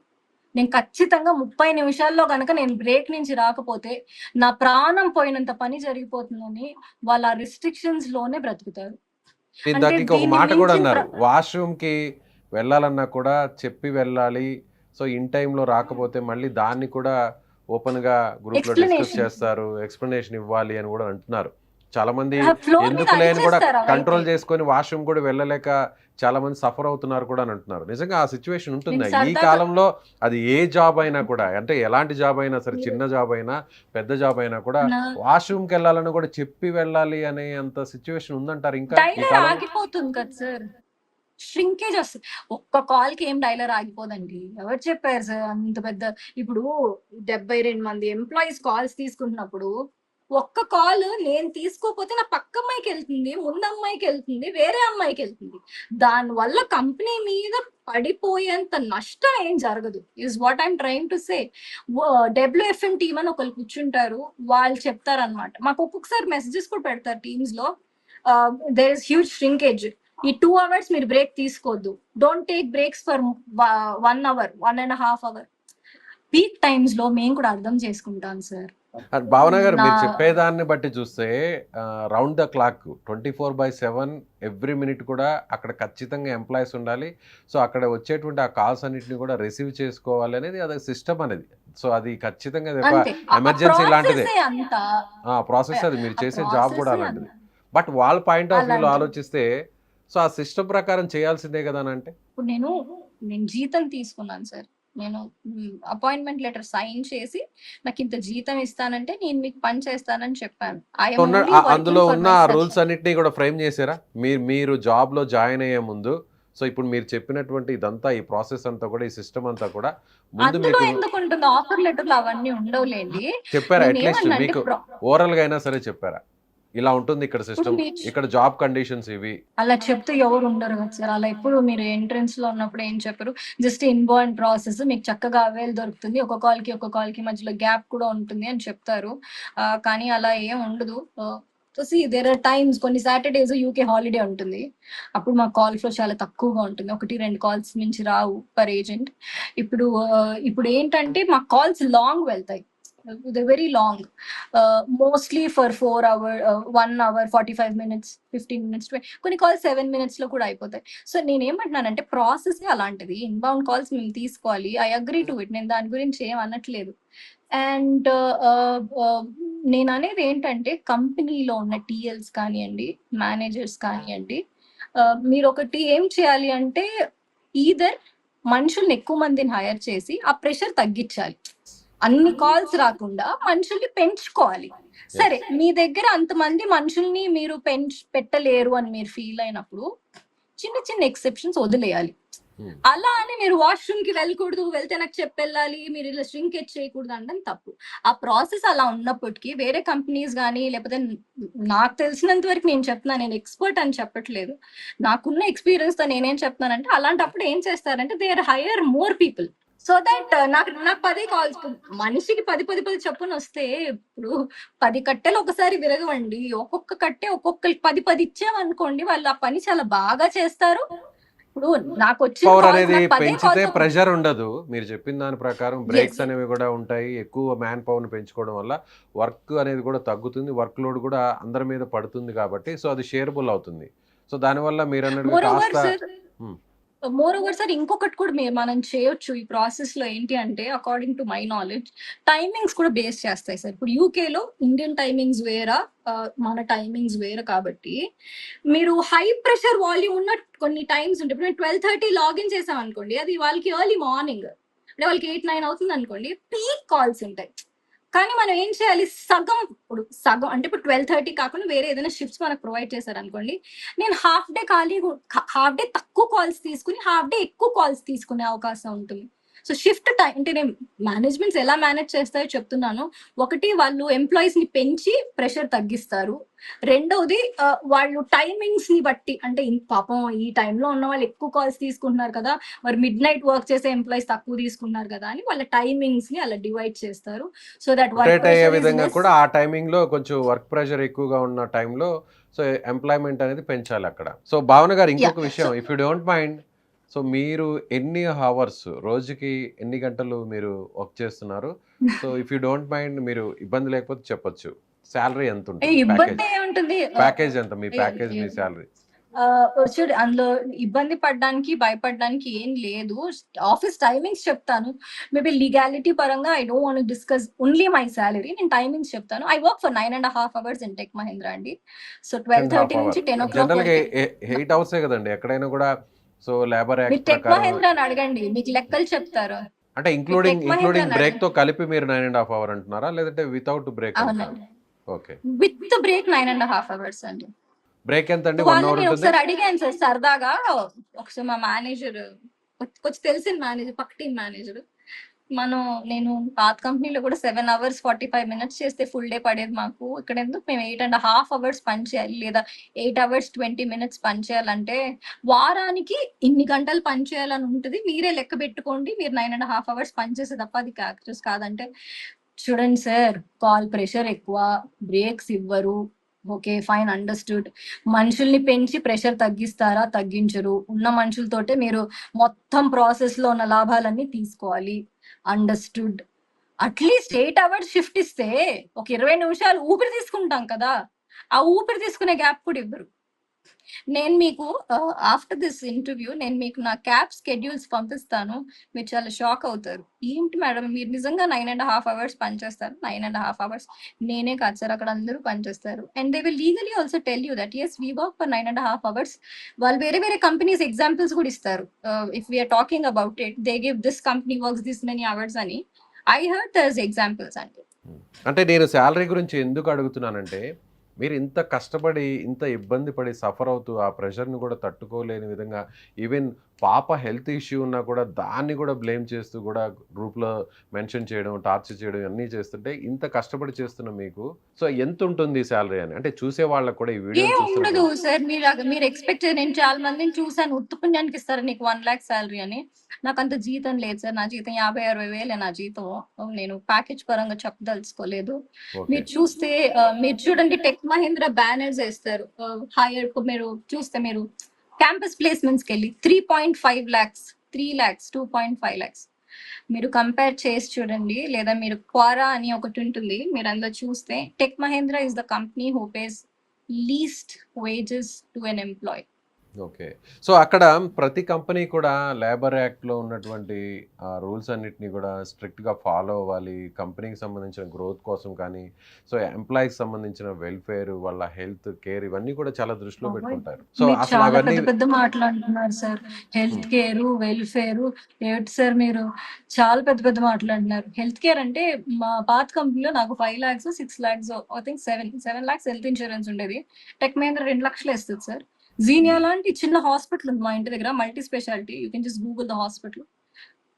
నేను ఖచ్చితంగా 30 నిమిషాల్లో గనక నేను బ్రేక్ నుంచి రాకపోతే, నా ప్రాణం పోయినంత పని జరిగిపోతుందని వాళ్ళు ఆ రిస్ట్రిక్షన్స్‌లోనే బ్రతుకుతారు. అంటే ఇందాక ఇంకొక దీన్ని మాట కూడా మించిన అన్నారు. వాష్‌రూమ్‌కి వెళ్ళాలన్నా కూడా చెప్పి వెళ్ళాలి. సో ఇన్ టైంలో రాకపోతే మళ్ళీ దాన్ని కూడా ఓపెన్గా గ్రూప్లో డిస్కస్ ఎక్స్ప్లెనేషన్ చేస్తారు, ఎక్స్ప్లెనేషన్ ఇవ్వాలి అని కూడా అంటున్నారు. చాలా మంది ఫ్లోర్ మీద ఎందుకు లేని కూడా అరిచేస్తారు అవైతే. కంట్రోల్ చేసుకొని వాష్రూమ్ కూడా వెళ్ళలేక చాలా మంది సఫర్ అవుతున్నారు కూడా అని అంటున్నారు. నిజంగా ఆ సిచ్యువేషన్ ఉంటుందా నేను ఈ సరదాగా కాలంలో? అది ఏ జాబ్ అయినా కూడా, అంటే ఎలాంటి జాబ్ అయినా సరే, చిన్న జాబ్ అయినా పెద్ద జాబ్ అయినా కూడా నా వాష్రూమ్కి వెళ్ళాలని కూడా చెప్పి వెళ్ళాలి అనే అంత సిచ్యువేషన్ ఉందంటారు ఇంకా ఈ డైలర్ కాలంలో? ఆగిపోతుంది కదా సార్. ష్రింకేజ్ వస్తుంది. ఒక్క కాల్‌కి ఏం డైలర్ ఆగిపోదండి. ఎవరు చెప్పారు సార్ అంత పెద్ద ఇప్పుడు 72 మంది ఎంప్లాయీస్ కాల్స్ తీసుకుంటున్నప్పుడు, ఒక్క కాల్ నేను తీసుకోకపోతే నా పక్క అమ్మాయికెళ్తుంది, ముందు అమ్మాయికెళ్తుంది, వేరే అమ్మాయికెళ్తుంది. దానివల్ల కంపెనీ మీద పడిపోయేంత నష్టం ఏం జరగదు. Is what I'm trying to say. WFM team అని ఒకళ్ళు కూర్చుంటారు. వాళ్ళు చెప్తారనమాట. మాకు ఒక్కొక్కసారి మెసేజెస్ కూడా పెడతారు టీమ్స్‌లో. There is huge shrinkage. ఈ 2 అవర్స్ మీరు బ్రేక్ తీసుకోవద్దు. Don't take breaks for 1 hour, 1.5 hour. Peak times లో మేము కూడా అర్థం చేసుకుంటాం సార్. భావన గారు, నా మీరు చెప్పేదాన్ని బట్టి చూస్తే round the clock 24/7 every minute కూడా అక్కడ ఖచ్చితంగా ఎంప్లాయీస్ ఉండాలి. సో అక్కడ వచ్చేటువంటి ఆ కాల్స్ అన్నిటిని కూడా రిసీవ్ చేసుకోవాలి అనేది అది సిస్టమ్ అనేది. సో అది ఖచ్చితంగా అది ఒక అంతే. ఆ ఎమర్జెన్సీ లాంటిదే. ప్రాసెసే అంత. ప్రాసెస్ అది మీరు ఆ చేసే జాబ్ కూడా ప్రాసెసే అలాంటిది. అంత. బట్ వాళ్ళ పాయింట్ ఆఫ్ వ్యూలో అలాంటిది. ఆలోచిస్తే సో ఆ సిస్టమ్ ప్రకారం చేయాల్సిందే కదా అని అంటే ఇప్పుడు నేను జీతం తీసుకున్నాను సార్. నేను అపాయింట్మెంట్ లెటర్ సైన్ చేసి నాకు ఇంత జీతం ఇస్తానంటే నేను మీకు పని చేస్తానని చెప్పాను. ఐ యామ్ ఓన్లీ అందులో వర్కింగ్ ఫర్ ఉన్న మై రూల్స్ సెల్ఫ్. అన్నిటినీ కూడా ఫ్రేమ్ చేశారా మీరు జాబ్ లో జాయిన్ అయ్యే ముందు? సో ఇప్పుడు మీరు చెప్పినటువంటి ఇదంతా, ఈ ప్రాసెస్ అంతా కూడా, ఈ సిస్టమ్ అంతా కూడా ముందు అందులో మీకు ఎందుకు ఉంటుంది? ఆఫర్ లెటర్లు అవన్నీ ఉండవులేండి. చెప్పారా? నేను అట్లీస్ట్ ఏమన్నా అంటే మీకు ఓరల్ గా అయినా సరే చెప్పారా? ఇలా ఉంటుంది ఇక్కడ ఇప్పుడు సిస్టమ్, మీరు ఇక్కడ జాబ్ కండిషన్స్ ఇవి. అలా చెప్తే ఎవరు ఉండరు కదా సార్. అలా ఎప్పుడు మీరు ఎంట్రన్స్ లో ఉన్నప్పుడు ఏం చెప్పరు. జస్ట్ ఇన్బౌండ్ ప్రాసెస్ మీకు చక్కగా అవైల్ దొరుకుతుంది. ఒక కాల్ కి మధ్యలో గ్యాప్ కూడా ఉంటుంది అని చెప్తారు. కానీ అలా ఏం ఉండదు. దేర్ ఆర్ టైమ్స్ కొన్ని సాటర్డేస్ యూకే హాలిడే ఉంటుంది. అప్పుడు మా కాల్ ఫ్లో చాలా తక్కువగా ఉంటుంది. 1-2 కాల్స్ నుంచి రావు పర్ ఏజెంట్. ఇప్పుడు ఏంటంటే మా కాల్స్ లాంగ్ వెళ్తాయి. Very long. Mostly for 4 hour, 1 hour 45 minutes, 15 minutes, కొన్ని కాల్స్ 7 మినిట్స్ లో కూడా అయిపోతాయి. సో నేనేమంటున్నానంటే ప్రాసెస్ అలాంటిది. ఇన్బౌండ్ కాల్స్ మేము తీసుకోవాలి. I agree to it. నేను దాని గురించి ఏం అనట్లేదు. అండ్ నేను అనేది ఏంటంటే కంపెనీలో ఉన్న టీఎల్స్ కానివ్వండి, మేనేజర్స్ కానివ్వండి, మీరు ఒకటి ఏం చేయాలి అంటే ఈదర్ మనుషుల్ని ఎక్కువ మందిని హైర్ చేసి ఆ ప్రెషర్ తగ్గించాలి. అన్ని కాల్స్ రాకుండా మనుషుల్ని పెంచుకోవాలి. సరే, మీ దగ్గర అంతమంది మనుషుల్ని మీరు పెట్టలేరు అని మీరు ఫీల్ అయినప్పుడు చిన్న చిన్న ఎక్సెప్షన్స్ వదిలేయాలి. అలా అని మీరు వాష్రూమ్ కి వెళ్ళకూడదు, వెళ్తే నాకు చెప్పెళ్ళాలి, మీరు ఇలా ష్రింకేజ్ చేయకూడదు అనడం తప్పు. ఆ ప్రాసెస్ అలా ఉన్నప్పటికీ వేరే కంపెనీస్ కానీ, లేకపోతే నాకు తెలిసినంత వరకు నేను చెప్తున్నాను, నేను ఎక్స్పర్ట్ అని చెప్పట్లేదు, నాకున్న ఎక్స్పీరియన్స్ తో నేనేం చెప్తున్నానంటే అలాంటప్పుడు ఏం చేస్తారంటే they are hire more people. So that నాకు 10 కాల్స్, మనిషికి 10 చొప్పున వస్తే ఇప్పుడు 10 కట్టెలు ఒకసారి విరగవండి. ఒక్కొక్క కట్టె ఒక్కొక్కరికి 10 ఇచ్చామనుకోండి, వాళ్ళు ఆ పని చాలా బాగా చేస్తారు. ఇప్పుడు నాకు వచ్చిన పవర్ కాల్స్ అనేది నాకు 10 పెంచితే కాల్స్ ప్రెషర్ ఉండదు. మీరు చెప్పిన దాని ప్రకారం బ్రేక్స్ అనేవి కూడా ఉంటాయి. ఎక్కువ మ్యాన్ పవర్ని పెంచుకోవడం వల్ల వర్క్ అనేది కూడా తగ్గుతుంది, వర్క్ లోడ్ కూడా అందరి మీద పడుతుంది కాబట్టి సో అది షేరబుల్ అవుతుంది. సో దానివల్ల మీరు అన్నట్టుగా కాస్త మోర్ ఓవర్ సార్ ఇంకొకటి కూడా మనం చేయొచ్చు ఈ ప్రాసెస్ లో. ఏంటి అంటే according to my knowledge timings కూడా బేస్ చేస్తాయి సార్. ఇప్పుడు యూకేలో ఇండియన్ టైమింగ్స్ వేరా, మన టైమింగ్స్ వేరే కాబట్టి మీరు హై ప్రెషర్ వాల్యూమ్ ఉన్న కొన్ని టైమ్స్ ఉంటాయి. ఇప్పుడు 12:30 లాగిన్ చేసాం అనుకోండి, అది వాళ్ళకి ఎర్లీ మార్నింగ్, అంటే వాళ్ళకి 8-9 అవుతుంది అనుకోండి, పీక్ కాల్స్ ఉంటాయి. కానీ మనం ఏం చేయాలి, సగం అంటే ఇప్పుడు 12:30 కాకుండా వేరే ఏదైనా షిఫ్ట్స్ మనకు ప్రొవైడ్ చేశారు అనుకోండి, నేను హాఫ్ డే తక్కువ కాల్స్ తీసుకుని హాఫ్ డే ఎక్కువ కాల్స్ తీసుకునే అవకాశం ఉంటుంది. సో షిఫ్ట్ టైం అంటే నేను మేనేజ్మెంట్స్ ఎలా మేనేజ్ చేస్తాయో చెప్తున్నాను. ఒకటి, వాళ్ళు ఎంప్లాయీస్ ని పెంచి ప్రెషర్ తగ్గిస్తారు. రెండవది, వాళ్ళు టైమింగ్స్ ని బట్టి, అంటే పాపం ఈ టైంలో ఉన్న వాళ్ళు ఎక్కువ కాల్స్ తీసుకుంటున్నారు కదా, మరి మిడ్ నైట్ వర్క్ చేసే ఎంప్లాయీస్ తక్కువ తీసుకుంటున్నారు కదా అని వాళ్ళ టైమింగ్స్ ని అలా డివైడ్ చేస్తారు. సో దట్ రొటేట్ అయ్యే విధంగా కూడా ఆ టైమింగ్ లో కొంచెం వర్క్ ప్రెషర్ ఎక్కువగా ఉన్న టైంలో సో ఎంప్లాయ్మెంట్ అనేది పెంచాలి అక్కడ. సో భావన గారు, ఇంకొక విషయం, if you don't mind, so మీరు ఎన్ని అవర్స్, రోజుకి ఎన్ని గంటలు మీరు వర్క్ చేస్తున్నారు? So if you don't mind, మీరు ఇబ్బంది లేకపోతే చెప్పొచ్చు, శాలరీ ఎంత ఉంటుంది? ఇబ్బంది ఏముంటుంది, ప్యాకేజ్ ఎంత? మీ ప్యాకేజ్, మీ శాలరీ చూడు అందులో ఇబ్బంది పడడానికి, భయపడడానికి ఏం లేదు. ఆఫీస్ టైమింగ్స్ చెప్తాను. మేబీ లీగాలిటీ పరంగా I don't want to discuss only my salary. నేను టైమింగ్స్ చెప్తాను. I work for 9.5 hours in tech Mahindra అండి. సో 10.5 12:30 అవర్ నుంచి 10:00 జనరల్గా వరకి. 8 అవర్సే కదండి ఎక్కడైనా కూడా. సో లేబర్ మీరు యాక్ట్ టెక్ ప్రకారం మహీంద్రాని అడగండి. మీకు లెక్కలు చెప్తారు. అంటే మీరు ఇంక్లూడింగ్ టెక్ మహీంద్రాని బ్రేక్ అడగండి. తో కలిపి మీరు 9.5 అవర్ అంటున్నారా, లేదంటే వితౌట్ బ్రేక్ అంటున్నారా? అవునండి. ఓకే. విత్ బ్రేక్ 9.5 అవర్స్ అండి. బ్రేక్ ఎంత అండి? 1 వాళ్ళని అవర్ నేను ఉంటుంది. ఒకసారి అడిగాను సార్ సరదాగా. ఒకసారి మా మేనేజర్ కొంచెం తెలిసిన మేనేజర్, పక్క టీం మేనేజర్. నేను పాత కంపెనీలో కూడా 7 అవర్స్ 45 మినిట్స్ చేస్తే ఫుల్ డే పడేది మాకు. ఇక్కడ ఎందుకు మేము 8.5 అవర్స్ పని చేయాలి, లేదా 8 అవర్స్ 20 మినిట్స్ పని చేయాలంటే, వారానికి ఇన్ని గంటలు పని చేయాలని ఉంటుంది. మీరే లెక్క పెట్టుకోండి. మీరు 9.5 అవర్స్ పని చేసే తప్ప అది క్యాక్టర్స్ కాదంటే, చూడండి సార్, కాల్ ప్రెషర్ ఎక్కువ, బ్రేక్స్ ఇవ్వరు. Okay fine, understood. మనుషుల్ని పెంచి ప్రెషర్ తగ్గిస్తారా? తగ్గించరు. ఉన్న మనుషులతోటే మీరు మొత్తం ప్రాసెస్ లో ఉన్న లాభాలన్నీ తీసుకోవాలి. అండర్స్టూడ్. అట్లీస్ట్ 8 అవర్స్ షిఫ్ట్ ఇస్తే ఒక 20 నిమిషాలు ఊపిరి తీసుకుంటాం కదా! ఆ ఊపిరి తీసుకునే గ్యాప్ కూడా ఇవ్వరు. నేను మీకు ఆఫ్టర్ దిస్ ఇంటర్వ్యూ నేను మీకు నా క్యాబ్ స్కెడ్యూల్స్ పంపిస్తాను. మీరు చాలా షాక్ అవుతారు. ఏంటి మేడం మీరు నిజంగా 9.5 అవర్స్ పనిచేస్తారు? 9.5 అవర్స్ నేనే కాదు సార్, అక్కడ అందరూ పనిచేస్తారు. And they will legally also tell you that yes we work for 9.5 hours. వాళ్ళు వేరే వేరే కంపెనీస్ ఎగ్జాంపుల్స్ కూడా ఇస్తారు. If we're talking about it, they give this company works this many hours అని. ఐ హర్డ్ దర్స్ ఎగ్జాంపుల్స్ అండి. అంటే నేను శాలరీ గురించి ఎందుకు అడుగుతున్నానంటే, మీరు ఇంత కష్టపడి, ఇంత ఇబ్బంది పడి, సఫర్ అవుతూ, ఆ ప్రెషర్‌ని కూడా తట్టుకోలేని విధంగా, ఈవెన్ పాప హెల్త్ ఇష్యూ ఉన్నా కూడా దాన్ని కూడా బ్లేమ్ చేస్తూ కూడా గ్రూప్‌లో మెన్షన్ చేయడం, టార్చర్ చేయడం ఇవన్నీ చేస్తుంటే, ఇంత కష్టపడి చేస్తున్న మీకు సో ఎంతుంటుంది శాలరీ అని? అంటే చూసే వాళ్ళకి కూడా ఈ ఏం వీడియోని ఉండదు చూస్తున్నప్పుడు సార్. మీరు ఎక్స్‌పెక్ట్ నేను చాలా మందిని చూసాను. ఉత్త పుణ్యానికి ఇస్తారా నీకు 1,00,000 సాలరీ అని. నాకంత జీతం లేదు సార్. నా జీతం 50,000, 60,000 నా జీతం. నేను ప్యాకేజ్ పరంగా చెప్పదలుచుకోలేదు. ఓకే. మీరు చూస్తే మీరు చూడండి టెక్ మహీంద్రా బ్యానర్స్ ఏస్తారు. హైయర్ మీరు చూస్తే మీరు క్యాంపస్ ప్లేస్‌మెంట్స్‌కెళ్ళి 3.5 లాక్స్, 3 లాక్స్, 2.5 లాక్స్. మీరు కంపేర్ చేసి చూడండి. లేదా మీరు క్వారా అని ఒకటి ఉంటుంది. మీరు అందులో చూస్తే Tech Mahindra is the company who pays least wages to an employee. Okay. So, అక్కడ ప్రతి కంపెనీ కూడా లేబర్ యాక్ట్‌లో ఉన్నటువంటి రూల్స్ అన్నిటిని కూడా స్ట్రిక్ట్‌గా ఫాలో అవ్వాలి. కంపెనీకి సంబంధించిన గ్రోత్ కోసం కానీ, సో, ఎంప్లాయీకి సంబంధించిన వెల్‌ఫేర్, వాళ్ళ హెల్త్ కేర్ ఇవన్నీ కూడా చాలా దృష్టిలో పెట్టుకుంటారు. సో, మీరు అసలు చాలా అవన్నీ పెద్ద పెద్ద మాటలు అంటున్నారు సార్. హెల్త్ హ్మ్. కేరు, వెల్ఫేరు ఏంటి సార్ మీరు? చాలా పెద్ద పెద్ద మాటలు అంటున్నారు. హెల్త్ కేర్ అంటే మా పాత కంపెనీలో నాకు 5 lakhs, 6 lakhs I think 7 lakhs health insurance ఉండేది. టెక్ మహీంద్రా 2 లక్షలు ఇస్తది సార్. జీనియా హ్మ్. లాంటి చిన్న హాస్పిటల్ ఉంది మా ఇంటి దగ్గర. Multi specialty. You can just Google the hospital.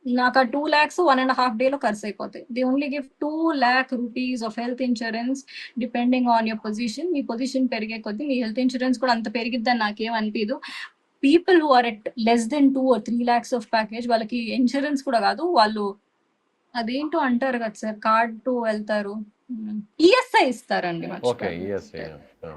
నాకు ఆ 2 లాక్స్ 1.5 డేలో ఖర్చయిపోతాయి. They only give 2 lakh rupees of health insurance depending on your position. మీ పొజిషన్ పెరిగే కొద్దీ మీ హెల్త్ ఇన్స్యూరెన్స్ కూడా అంత పెరిగిద్దని నాకేం అనిపియదు. People who are at less than 2 or 3 lakhs of package వాళ్ళకి ఇన్స్యూరెన్స్ కూడా కాదు. వాళ్ళు అదేంటో అంటారు కదా సార్, కార్డ్‌తో వెళ్తారు. ఈఎస్ఐ ఇస్తారండి, ఓకే. మర్చిపోయాను. ఈఎస్ఐ. ఆ!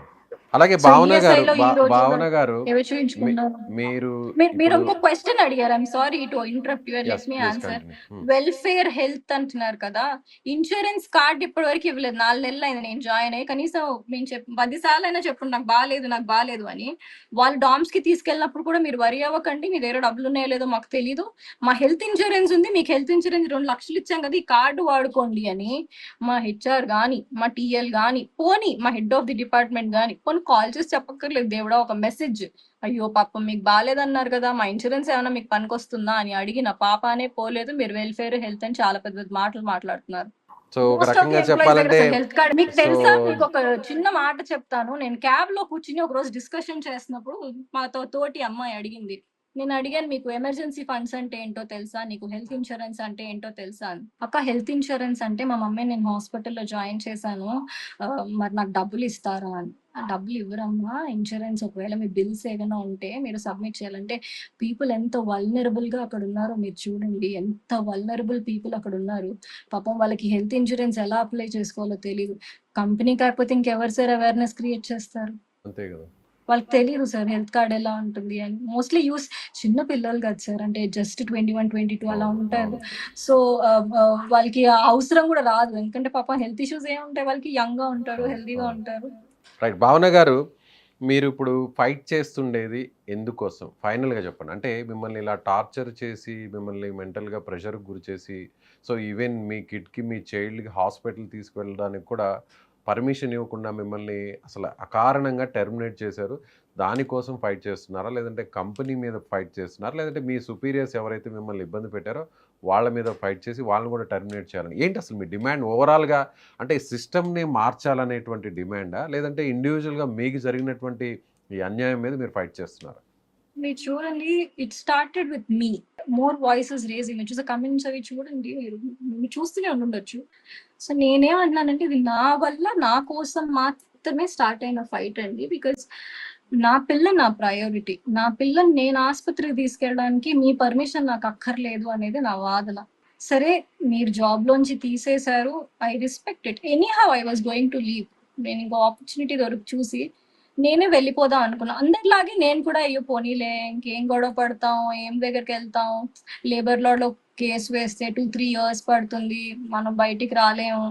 అలాగే సో భావన గారు ఈఎస్ఐలో ఈ రోజుల్లో భావన గారు ఏవో మీ చూయించుకుంటారు. మీరు మీరు ఇప్పుడు ఇంకో క్వెషన్ అడిగారు. I'm sorry to interrupt you. Let yes. Me please answer. Continue. హ్మ్. వెల్ఫేర్, హెల్త్ అంటున్నారు కదా! ఇన్స్యూరెన్స్ కార్డ్ ఇప్పటి వరకు ఇవ్వలేదు. 4 నెలలయింది నేను జాయిన్ అయ్యి. కనీసం నేను 10 సార్లైనా చెప్పుంటాను నాకు బాలేదు అని. వాళ్ళు డామ్స్‌కి తీసుకెళ్ళినప్పుడు కూడా మీరు వరీ అవ్వకండి. మీ దగ్గర డబ్బులున్నాయో లేదో మాకు తెలీదు. మా హెల్త్ ఇన్స్యూరెన్స్ ఉంది. మీకు హెల్త్ ఇన్స్యూరెన్స్ 2 లక్షలు ఇచ్చాం కదా! ఈ కార్డ్ వాడుకోండి అని మా హెచ్ఆర్ గాని, మా టీఎల్ గాని, పోనీ మా హెడ్ ఆఫ్ ది డిపార్ట్మెంట్ గాని పోనీ కాల్ చేసి చెప్పక్కర్లేదు. దేవుడా ఒక మెసేజ్, అయ్యో పాపం మీకు బాలేదన్నారు కదా! మా ఇన్స్యూరెన్స్ ఏమైనా మీకు పనికొస్తుందా అని అడిగిన పాపానే పోలేదు. మీరు వెల్ఫేర్, హెల్త్ అని చాలా పెద్ద పెద్ద మాటలు మాట్లాడుతున్నారు. సో, ఒక మోస్ట్ ఆఫ్ ది రకంగా ఎంప్లాయీస్ దగ్గర చెప్పాలంటే అసలు హెల్త్ కార్డ్ మీకు సో తెలుసా? మీకు ఒక చిన్న మాట చెప్తాను. నేను క్యాబ్‌లో కూర్చొని ఒకరోజు డిస్కషన్ చేస్తున్నప్పుడు మాతో తోటి అమ్మాయి అడిగింది. నేను అడిగాను, మీకు ఎమర్జెన్సీ ఫండ్స్ అంటే ఏంటో తెలుసా? నీకు హెల్త్ ఇన్స్యూరెన్స్ అంటే ఏంటో తెలుసా అని. అక్క హెల్త్ ఇన్స్యూరెన్స్ అంటే మా మమ్మీని నేను హాస్పిటల్‌లో జాయిన్ చేశాను. మరి నాకు డబ్బులు ఇస్తారా అని. ఆ డబ్బులు ఇవ్వరమ్మా. ఇన్స్యూరెన్స్ ఒకవేళ మీ బిల్స్ ఏమైనా ఉంటే మీరు సబ్మిట్ చేయాలంటే, పీపుల్ ఎంత వల్నరబుల్‌గా అక్కడ ఉన్నారో మీరు చూడండి. ఎంత వల్నరబుల్ పీపుల్ అక్కడ ఉన్నారు. పాపం వాళ్ళకి హెల్త్ ఇన్స్యూరెన్స్ ఎలా అప్లై చేసుకోవాలో తెలీదు. కంపెనీ కాకపోతే ఇంకెవరు సార్ అవేర్‌నెస్ క్రియేట్ చేస్తారు? అంతే గదా! వాళ్ళకి తెలీదు సార్ హెల్త్ కార్డ్ ఎలా ఉంటుంది అని. మోస్ట్‌లీ చిన్న పిల్లలు కాదు సార్. అంటే జస్ట్ 21, 22 అలా అవును. ఉంటారు. అవును. సో, వాళ్ళకి ఆ అవసరం కూడా రాదు. ఎందుకంటే పాపం హెల్త్ ఇష్యూస్ ఏముంటాయి వాళ్ళకి, యంగ్‌గా ఉంటారు, అవును. హెల్తీగా అవును. ఉంటారు. రైట్. భావన గారు, మీరు ఇప్పుడు ఫైట్ చేస్తుండేది ఎందుకోసం? ఫైనల్‌గా చెప్పండి. అంటే మిమ్మల్ని ఇలా టార్చర్ చేసి, మిమ్మల్ని మెంటల్‌గా ప్రెషర్‌కి గురిచేసి, సో, ఈవెన్ మీ కిడ్‌కి, మీ చైల్డ్‌కి హాస్పిటల్ తీసుకువెళ్ళడానికి కూడా పర్మిషన్ ఇవ్వకుండా మిమ్మల్ని అసలు అకారణంగా టెర్మినేట్ చేశారు. దానికోసం ఫైట్ చేస్తున్నారా? లేదంటే కంపెనీ మీద ఫైట్ చేస్తున్నారా? లేదంటే మీ సుపీరియర్స్ ఎవరైతే మిమ్మల్ని ఇబ్బంది పెట్టారో వాళ్ళ మీద ఫైట్ చేసి వాళ్ళని కూడా టెర్మినేట్ చేయాలని? ఏంటి అసలు మీ డిమాండ్ ఓవరాల్‌గా? అంటే సిస్టమ్‌ని మార్చాలనేటువంటి డిమాండా? లేదంటే ఇండివిడ్యువల్‌గా మీకు జరిగినటువంటి ఈ అన్యాయం మీద మీరు ఫైట్ చేస్తున్నారా? మీరు చూడండి, it started with me. More voices raising మీరు చూసే కమెంట్స్ అవి చూడండి. మీరు చూస్తూనే ఉండుండొచ్చు. సో నేనేమంటున్నానంటే ఇది నా వల్ల, నా కోసం మాత్రమే స్టార్ట్ అయిన ఫైట్ అండి. బికాజ్ నా పిల్ల నా ప్రయారిటీ. నా పిల్లని నేను ఆస్పత్రికి తీసుకెళ్ళడానికి మీ పర్మిషన్ నాకు అక్కర్లేదు అనేది నా వాదన. సరే, మీరు జాబ్‌లోంచి తీసేశారు. I respect it. Anyhow I was going to leave. నేను ఇంకో ఆపర్చునిటీ చూసి నేనే వెళ్ళిపోదాం అనుకున్నా. అందరిలాగే నేను కూడా అయ్యో పోనీలే ఇంకేం గొడవ పడతాం, ఏం దగ్గరికెళ్తాం, లేబర్ లాలో కేస్ వేస్తే 2, 3 ఇయర్స్ పడుతుంది. మనం బయటికి రాలేము.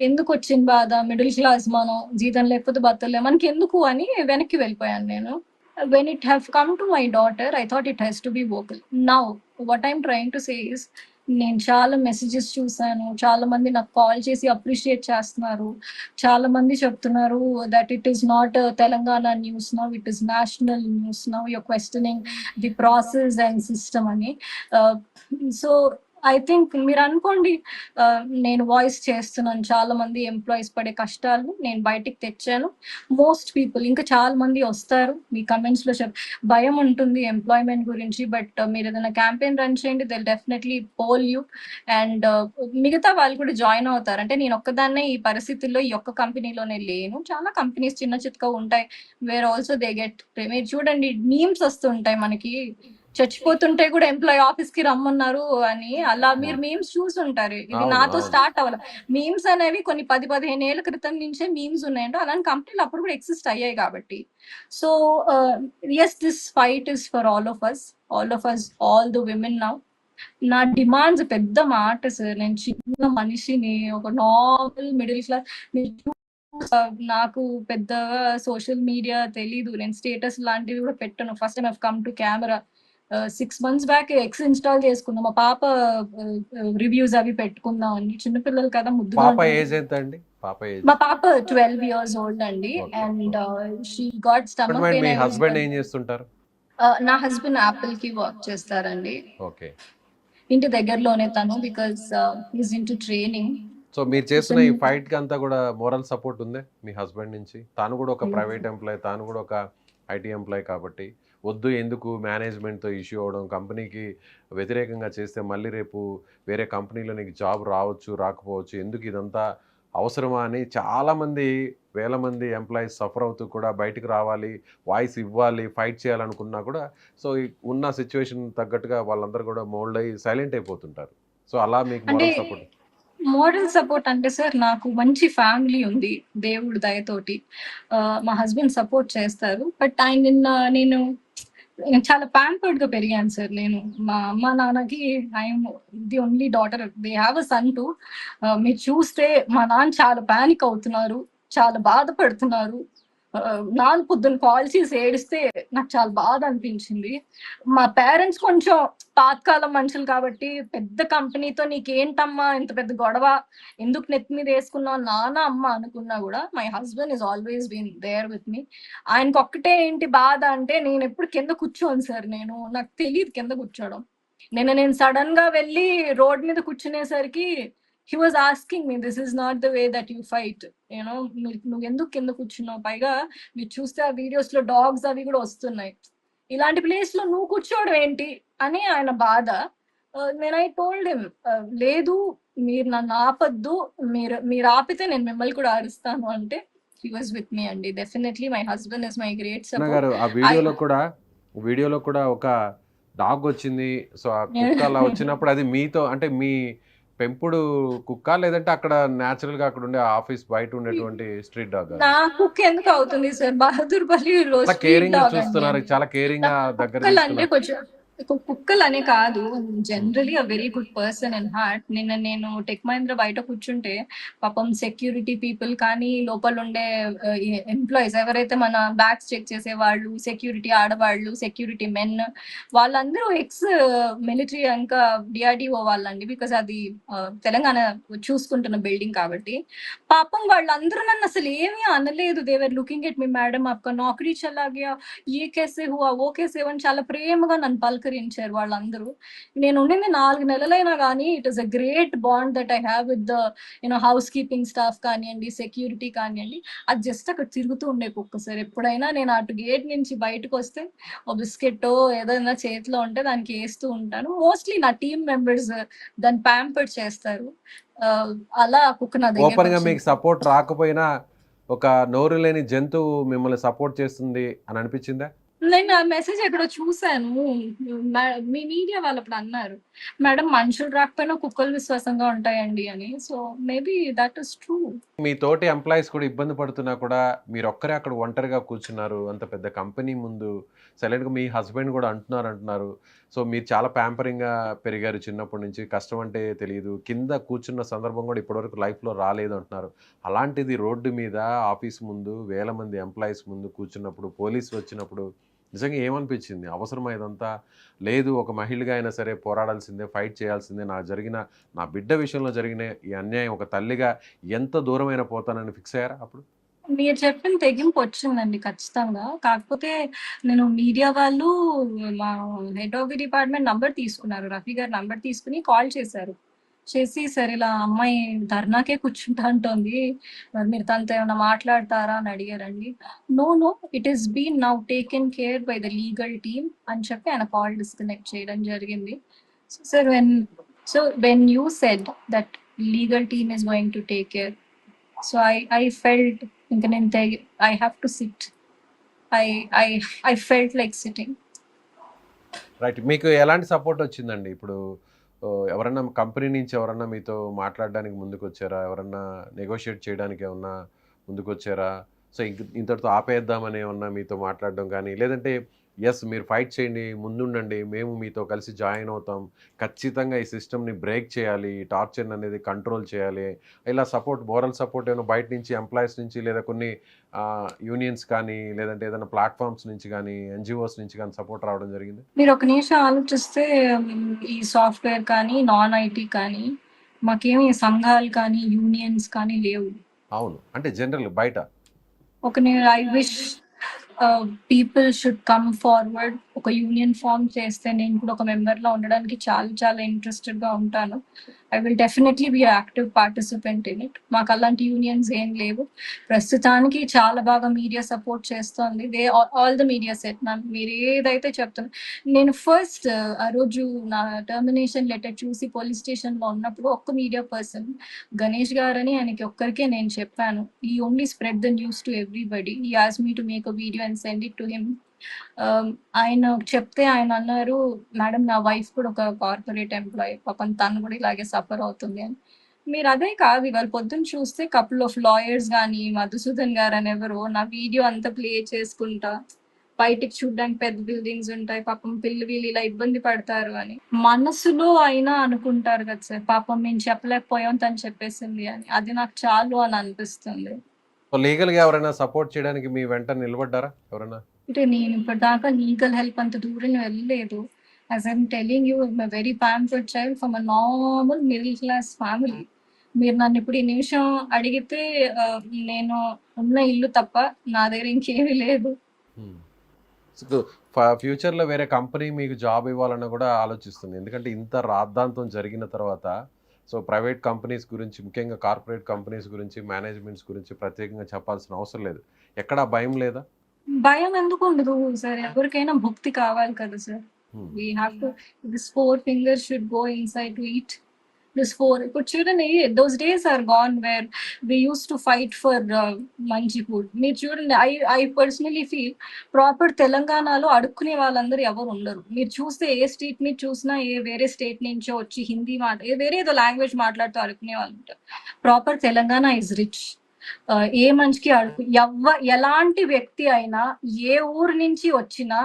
ఎందుకొచ్చిన బాధ, మిడిల్ క్లాస్ మనం, జీతం లేకపోతే బతకలేం. మనకెందుకు అని వెనక్కి వెళ్ళిపోయాను నేను. When it have come to my daughter, I thought it has to be vocal. Now what I'm trying to say is, నేను చాలా మెసేజెస్ చూసాను. చాలా మంది నాకు కాల్ చేసి అప్రిషియేట్ చేస్తున్నారు. చాలా మంది చెప్తున్నారు that it is not Telangana news now, it is national news now. You're questioning the process and system అని. సో ఐ థింక్ మీరు అనుకోండి, నేను వాయిస్ చేస్తున్నాను. చాలా మంది ఎంప్లాయీస్ పడే కష్టాలు నేను బయటికి తెచ్చాను. మోస్ట్ పీపుల్ ఇంకా చాలా మంది వస్తారు. మీ కమెంట్స్ లో భయం ఉంటుంది ఎంప్లాయ్మెంట్ గురించి. బట్ మీరు ఏదైనా క్యాంపెయిన్ రన్ చేయండి, they definitely poll you. And మిగతా వాళ్ళు కూడా జాయిన్ అవుతారు. అంటే నేను ఒక్కదాన్నే ఈ పరిస్థితుల్లో ఈ ఒక్క కంపెనీలోనే లేను. చాలా కంపెనీస్ చిన్న చితక ఉంటాయి వేర్ ఆల్సో దే గెట్. మీరు చూడండి, మీమ్స్ వస్తుంటాయి మనకి, చచ్చిపోతుంటే కూడా ఎంప్లాయీ ఆఫీస్ కి రమ్మన్నారు అని. అలా మీరు మీమ్స్ చూసుంటారు. ఇది అవును. నాతో అవును. స్టార్ట్ అవ్వాలి. మీమ్స్ అనేవి కొన్ని 10-15 ఏళ్ల క్రితం నుంచే మీమ్స్ ఉన్నాయంటే అలాంటి కంపెనీలు అప్పుడు కూడా ఎగ్జిస్ట్ అయ్యాయి కాబట్టి. So yes, this fight is for all of us, all the women now. నా డిమాండ్స్ పెద్ద మాట సార్. నేను చిన్న మనిషిని, ఒక నార్మల్ మిడిల్ క్లాస్. నాకు పెద్దగా సోషల్ మీడియా తెలీదు. నేను స్టేటస్ లాంటివి కూడా పెట్టను. First time I come to camera. 6 months back X install చేసుకున్నా. మా పాప రివ్యూస్ అవి పెట్టుకుందాం అని. చిన్నపిల్లలు కదా, ముద్దుగా పాప ఉంటుంది. ఏజ్ ఎంత అండి? పాప ఏజ్? మా పాప 12 years old అండి. Okay. And she got stomach మరి పెయిన్. మీ హస్బెండ్ ఏం చేస్తుంటారు? నా హస్బెండ్ యాపిల్ కి వర్క్ చేస్తారండి. ఓకే. ఇంటి దగ్గరలోనే తను, because is into training. So మీరు చేస్తున్న ఈ ఫైట్‌కి అంతా కూడా మోరల్ సపోర్ట్ ఉందా మీ హస్బెండ్ నుంచి? తాను కూడా ఒక ప్రైవేట్ ఎంప్లాయీ, తాను కూడా ఒక ఐటీ ఎంప్లాయీ కాబట్టి, వద్దు ఎందుకు మేనేజ్మెంట్‌తో ఇష్యూ అవ్వడం, కంపెనీకి వ్యతిరేకంగా చేస్తే మళ్ళీ రేపు వేరే కంపెనీలో నీకు జాబ్ రావచ్చు, రాకపోవచ్చు. ఎందుకు ఇదంతా అవసరమా అని చాలామంది, వేల మంది ఎంప్లాయీస్ సఫర్ అవుతూ కూడా బయటికి రావాలి, వాయిస్ ఇవ్వాలి, ఫైట్ చేయాలనుకున్నా కూడా సో ఉన్న సిట్యుయేషన్ తగ్గట్టుగా వాళ్ళందరూ కూడా మోల్డ్ అయ్యి సైలెంట్ అయిపోతుంటారు. సో అలా మీకు అంటే మోరల్ సపోర్ట్? మోరల్ సపోర్ట్ అంటే సార్, నాకు మంచి ఫ్యామిలీ ఉంది దేవుడి దయతోటి. మా హస్బెండ్ సపోర్ట్ చేస్తారు. బట్ నేను చాలా ప్యాంపర్డ్ గా పెరిగాను సార్. నేను మా అమ్మ నాన్నకి I'm the only daughter. They have a son to. మీరు చూస్తే మా నాన్న చాలా పానిక్ అవుతున్నారు, చాలా బాధపడుతున్నారు. నాన్న పొద్దున్న కాల్ చేసి ఏడిస్తే నాకు చాలా బాధ అనిపించింది. మా పేరెంట్స్ కొంచెం పాతకాలం మనుషులు కాబట్టి, పెద్ద కంపెనీతో నీకేంటమ్మా ఇంత పెద్ద గొడవ, ఎందుకు నెత్తి మీద వేసుకున్నావు నాన్న అమ్మ అనుకున్నా కూడా, my husband is always been there with me. ఆయనకు ఒక్కటే ఏంటి బాధ అంటే, నేను ఎప్పుడు కింద కూర్చోను సార్. నాకు తెలియదు కింద కూర్చోవడం. నేను సడన్ గా వెళ్ళి రోడ్ మీద కూర్చునేసరికి he was asking me, this is not the way that you fight, you know, నువ్వు ఎందుకు కింద కూర్చున్నావు, పైగా మీరు చూస్తే ఆ వీడియోస్ లో డాగ్స్ అవి కూడా వస్తున్నాయి, ఇలాంటి ప్లేస్ లో నువ్వు కూర్చోవడం ఏంటి అని ఆయన బాధ. నేను ఐ టోల్డ్ హిమ్, లేదు మీరు నన్ను ఆపద్దు, మీరు ఆపితే నేను మిమ్మల్ని కూడా ఆరుస్తాను అంటే హీ వాజ్ విత్ మీ అండి. Definitely my husband is my great అన్న సపోర్ట్. గారు, ఆ వీడియోలో కూడా ఒక డాగ్ వచ్చింది. సో ఆ కుక్క అలా వచ్చినప్పుడు అది మీతో అంటే మీ పెంపుడు కుక్క, లేదంటే అక్కడ న్యాచురల్ గా అక్కడ ఉండే ఆఫీస్ బయట ఉండేటువంటి స్ట్రీట్ డాగ్? నా కుక్క ఎందుకు అవుతుంది సార్, బహదూర్ పల్లి చాలా స్ట్రీట్ కేరింగ్ గా డాగ్ అండి. చూస్తున్నారు, చాలా కేరింగ్ గా దగ్గర కుక్కలు అంటే తీసుకున్నారు. కొంచెం కుక్కలనే కాదు. హ్మ్. Generally very good person in heart. నిన్న నేను టెక్ మహీంద్ర బయట కూర్చుంటే పాపం సెక్యూరిటీ పీపుల్ కానీ, లోపలుండే ఎంప్లాయీస్ ఎవరైతే మన బ్యాగ్స్ చెక్ చేసేవాళ్ళు, సెక్యూరిటీ ఆడవాళ్ళు, సెక్యూరిటీ మెన్ వాళ్ళందరూ ఎక్స్ మిలిటరీ ఇంకా డీఆర్‌డీఓ వాళ్ళండి. బికాజ్ అది తెలంగాణ చూసుకుంటున్న బిల్డింగ్ కాబట్టి. పాపం వాళ్ళందరూ నన్నసలు ఏమీ అనలేదు. They were looking at me madam ఆప్‌కా నౌకరీ చలా గయా, ఏ కేసే హువా, ఓ కేసే హువా అని చాలా ప్రేమగా నన్ను పలకరించారు వాళ్ళందరూ. నేనుండింది 4 నెలలైనా గానీ, it is a great bond that I have with the house keeping staff కానియండి, సెక్యూరిటీ కానియండి. అది జస్ట్ అక్కడ తిరుగుతూ ఉండే కుక్క సార్. ఎప్పుడైనా నేను అటు గేట్ నుంచి బయటకొస్తే ఓ బిస్కెట్టో ఏదైనా చేతిలో ఉంటే దానికి ఏస్తూ ఉంటాను. మోస్ట్‌లీ నా టీమ్ మెంబర్స్ దాన్ని ప్యాంపర్ చేస్తారు. ఆహ్, అలా ఆ కుక్క నా ఓపెన్‌గా దగ్గరకొచ్చింది మీకు సార్. సపోర్ట్ రాకపోయినా, ఒక నోరు లేని జంతువు మిమ్మల్ని సపోర్ట్ చేస్తుంది అని అనిపించిందా? నేను ఆ మెసేజ్ ఎక్కడో చూసాను. మ మీ మీడియా వాళ్ళప్పుడు అన్నారు. మేడం మనుషులు రాకపోయినా కుక్కలు విశ్వాసంగా ఉంటాయండి అని. So, maybe that is true. మీ తోటి ఎంప్లాయీస్ కూడా ఇబ్బంది పడుతున్నా కూడా మీరొక్కరే అక్కడ ఒంటరిగా కూర్చున్నారు. అంత పెద్ద కంపెనీ ముందు. సైలెంట్‌గా మీ హస్బెండ్ గూడా అంటున్నారు. సో, మీరు చాలా ప్యాంపరింగ్‌గా పెరిగారు చిన్నప్పటి నుంచి. కష్టం అంటే తెలీదు. కింద కూర్చున్న సందర్భం గూడా ఇప్పటివరకు లైఫ్‌లో రాలేదు అంటున్నారు. అలాంటిది రోడ్డు మీద ఆఫీస్ ముందు వేల మంది ఎంప్లాయీస్ ముందు కూర్చున్నప్పుడు, పోలీసులొచ్చినప్పుడు నిజంగా ఏమనిపించింది? అవసరమా ఇదంతా? లేదు, ఒక మహిళగా అయినా సరే పోరాడాల్సిందే, ఫైట్ చేయాల్సిందే. నా బిడ్డ విషయంలో జరిగిన ఈ అన్యాయం ఒక తల్లిగా ఎంత దూరమైనా పోతానని ఫిక్స్ అయ్యారా అప్పుడు? మీరు చెప్పిన తెగింపొచ్చిందండి ఖచ్చితంగా. కాకపోతే నేను మీడియా వాళ్ళు మా head of the department number తీసుకున్నారు. రఫీ గారి నంబర్ తీసుకొని కాల్ చేశారు. చేసి "సార్ ఇలా అమ్మాయి ధర్నాకే కూర్చుంటా అంటోంది. మరి మీరు తనతో ఏమన్నా మాట్లాడతారా?" అని అడిగారండి. "No, no. It is been now taken care by the legal team" అని చెప్పి ఆయన కాల్ డిస్కనెక్ట్ చేయడం జరిగింది. So, sir when you said that legal team is going to take care, so I felt ఇంక నేను I have to sit. I I I felt like sitting. Right. మీకు ఎలాంటి సపోర్ట్ వచ్చిందండి? ఇప్పుడు ఎవరన్నా కంపెనీ నుంచి ఎవరన్నా మీతో మాట్లాడడానికి ముందుకొచ్చారా? ఎవరన్నా నెగోషియేట్ చేయడానికి ఏమన్నా ముందుకొచ్చారా? సో, ఇంతటితో ఆపేద్దామని ఏమన్నా మీతో మాట్లాడడం గానీ, లేదంటే యెస్, మీరు ఫైట్ చేయండి, ముందుండండి, మేము మీతో కలిసి జాయిన్ అవుతాం, ఖచ్చితంగా ఈ సిస్టమ్‌ని బ్రేక్ చేయాలి, ఈ టార్చర్‌ననేది కంట్రోల్ చేయాలి, ఇలా సపోర్ట్, మోరల్ సపోర్ట్ ఏమైనా బయట నుంచి ఎంప్లాయీస్ నుంచి లేదా కొన్ని యూనియన్స్ కానీ, లేదంటే ఏదైనా ప్లాట్‌ఫార్మ్స్ నుంచి గానీ, ఎన్‌జీఓస్ నుంచి గానీ సపోర్ట్ రావడం జరిగిందా? మీరు ఒక నిమిషం ఆలోచిస్తే ఈ సాఫ్ట్‌వేర్ కానీ, నాన్ ఐటీ కానీ మాకేమి సంఘాలు కానీ, యూనియన్స్ కానీ లేవు. అవును. అంటే జనరల్‌గా బయట. I wish people should come forward. ఒక యూనియన్ ఫార్మ్ చేస్తే నేను కూడా ఒక మెంబర్‌లా ఉండడానికి చాలా చాలా ఇంట్రెస్టెడ్‌గా ఉంటాను. I will definitely be active participant in it. మాకు అలాంటి యూనియన్స్ ఏం లేవు. ప్రస్తుతానికి చాలా బాగా మీడియా సపోర్ట్ చేస్తోంది. ఆల్ ద మీడియా సెట్ మీరు ఏదైతే చెప్తున్నా నేను ఫస్ట్ ఆ రోజు నా టర్మినేషన్ లెటర్ చూసి పోలీస్ స్టేషన్‌లో ఉన్నప్పుడు ఒక్క మీడియా పర్సన్ గణేష్ గారని ఆయనకి ఒక్కరికే నేను చెప్పాను. He only spread the news to everybody. He asked me to make a video and send it to him. ఆయన చెప్తే ఆయన అన్నారు, "మేడం నా వైఫ్ కూడా ఒక కార్పొరేట్ ఎంప్లాయీ. పాపం తను కూడా ఇలాగే సఫర్ అవుతుంది" అని. మీరు అదే కాదు ఇవాళ పొద్దున్న చూస్తే కపుల్ ఆఫ్ లాయర్స్ గాని, మధుసూదన్ గారని ఎవరో నా వీడియో అంతా ప్లే చేసుకుంటా, బయటికి చూడ్డానికి పెద్ద బిల్డింగ్స్ ఉంటాయి. పాపం వీళ్ళు ఇలా ఇబ్బంది పడతారు అని. మనసులో అయినా అనుకుంటారు కదా సార్! పాపం మేము చెప్పలేకపోయాం తను చెప్పేసింది అని. అది నాకు చాలు అని అనిపిస్తుంది. సో, లీగల్‌గా ఎవరైనా సపోర్ట్ చేయడానికి మీ వెంట నిలబడ్డారా ఎవరన్నా? అంటే నేను ఇప్పటిదాకా లీగల్ హెల్ప్ అంత దూరం వెళ్ళలేదు. As I'm telling you I'm a very pampered child from a normal middle class family. మీరు నన్ను ఇప్పుడు ఈ నిమిషం అడిగితే నేను ఉన్న ఇల్లు తప్ప నా దగ్గర ఇంకేమీ లేదు. హ్మ్. సో, ఫ్యూచర్‌లో వేరే కంపెనీ మీకు జాబ్ ఇవ్వాలన్నా గూడా ఆలోచిస్తుంది. ఎందుకంటే ఇంత రాద్ధాంతం జరిగిన తర్వాత, సో, ప్రైవేట్ కంపెనీస్ గురించి, ముఖ్యంగా కార్పొరేట్ కంపెనీస్ గురించి, మేనేజ్మెంట్స్ గురించి ప్రత్యేకంగా చెప్పాల్సిన అవసరం లేదు. ఎక్కడా భయం లేదా? భయం ఎందుకుండదు సార్? ఎవరికైనా భుక్తి కావాలి కదా sir! Hmm. We have to this 4 fingers should go inside to eat. This 4 ఇప్పుడు చూడండి those days are gone where we used to fight for మంచి ఫుడ్. మీరు చూడండి ఐ పర్సనల్లీ ఫీల్ ప్రాపర్ తెలంగాణలో అడుక్కునే వాళ్ళందరూ ఎవరు ఉండరు. మీరు చూస్తే ఏ స్ట్రీట్ మీద చూసినా వేరే స్టేట్ నుంచో వచ్చి హిందీ వేరే ఏదో లాంగ్వేజ్ మాట్లాడుతూ అడుక్కునే వాళ్ళు ఉంటారు. Proper Telangana is rich. ఏ మనిషికి అడుగు ఎలాంటి వ్యక్తి అయినా, ఏ ఊరు నుంచి వచ్చినా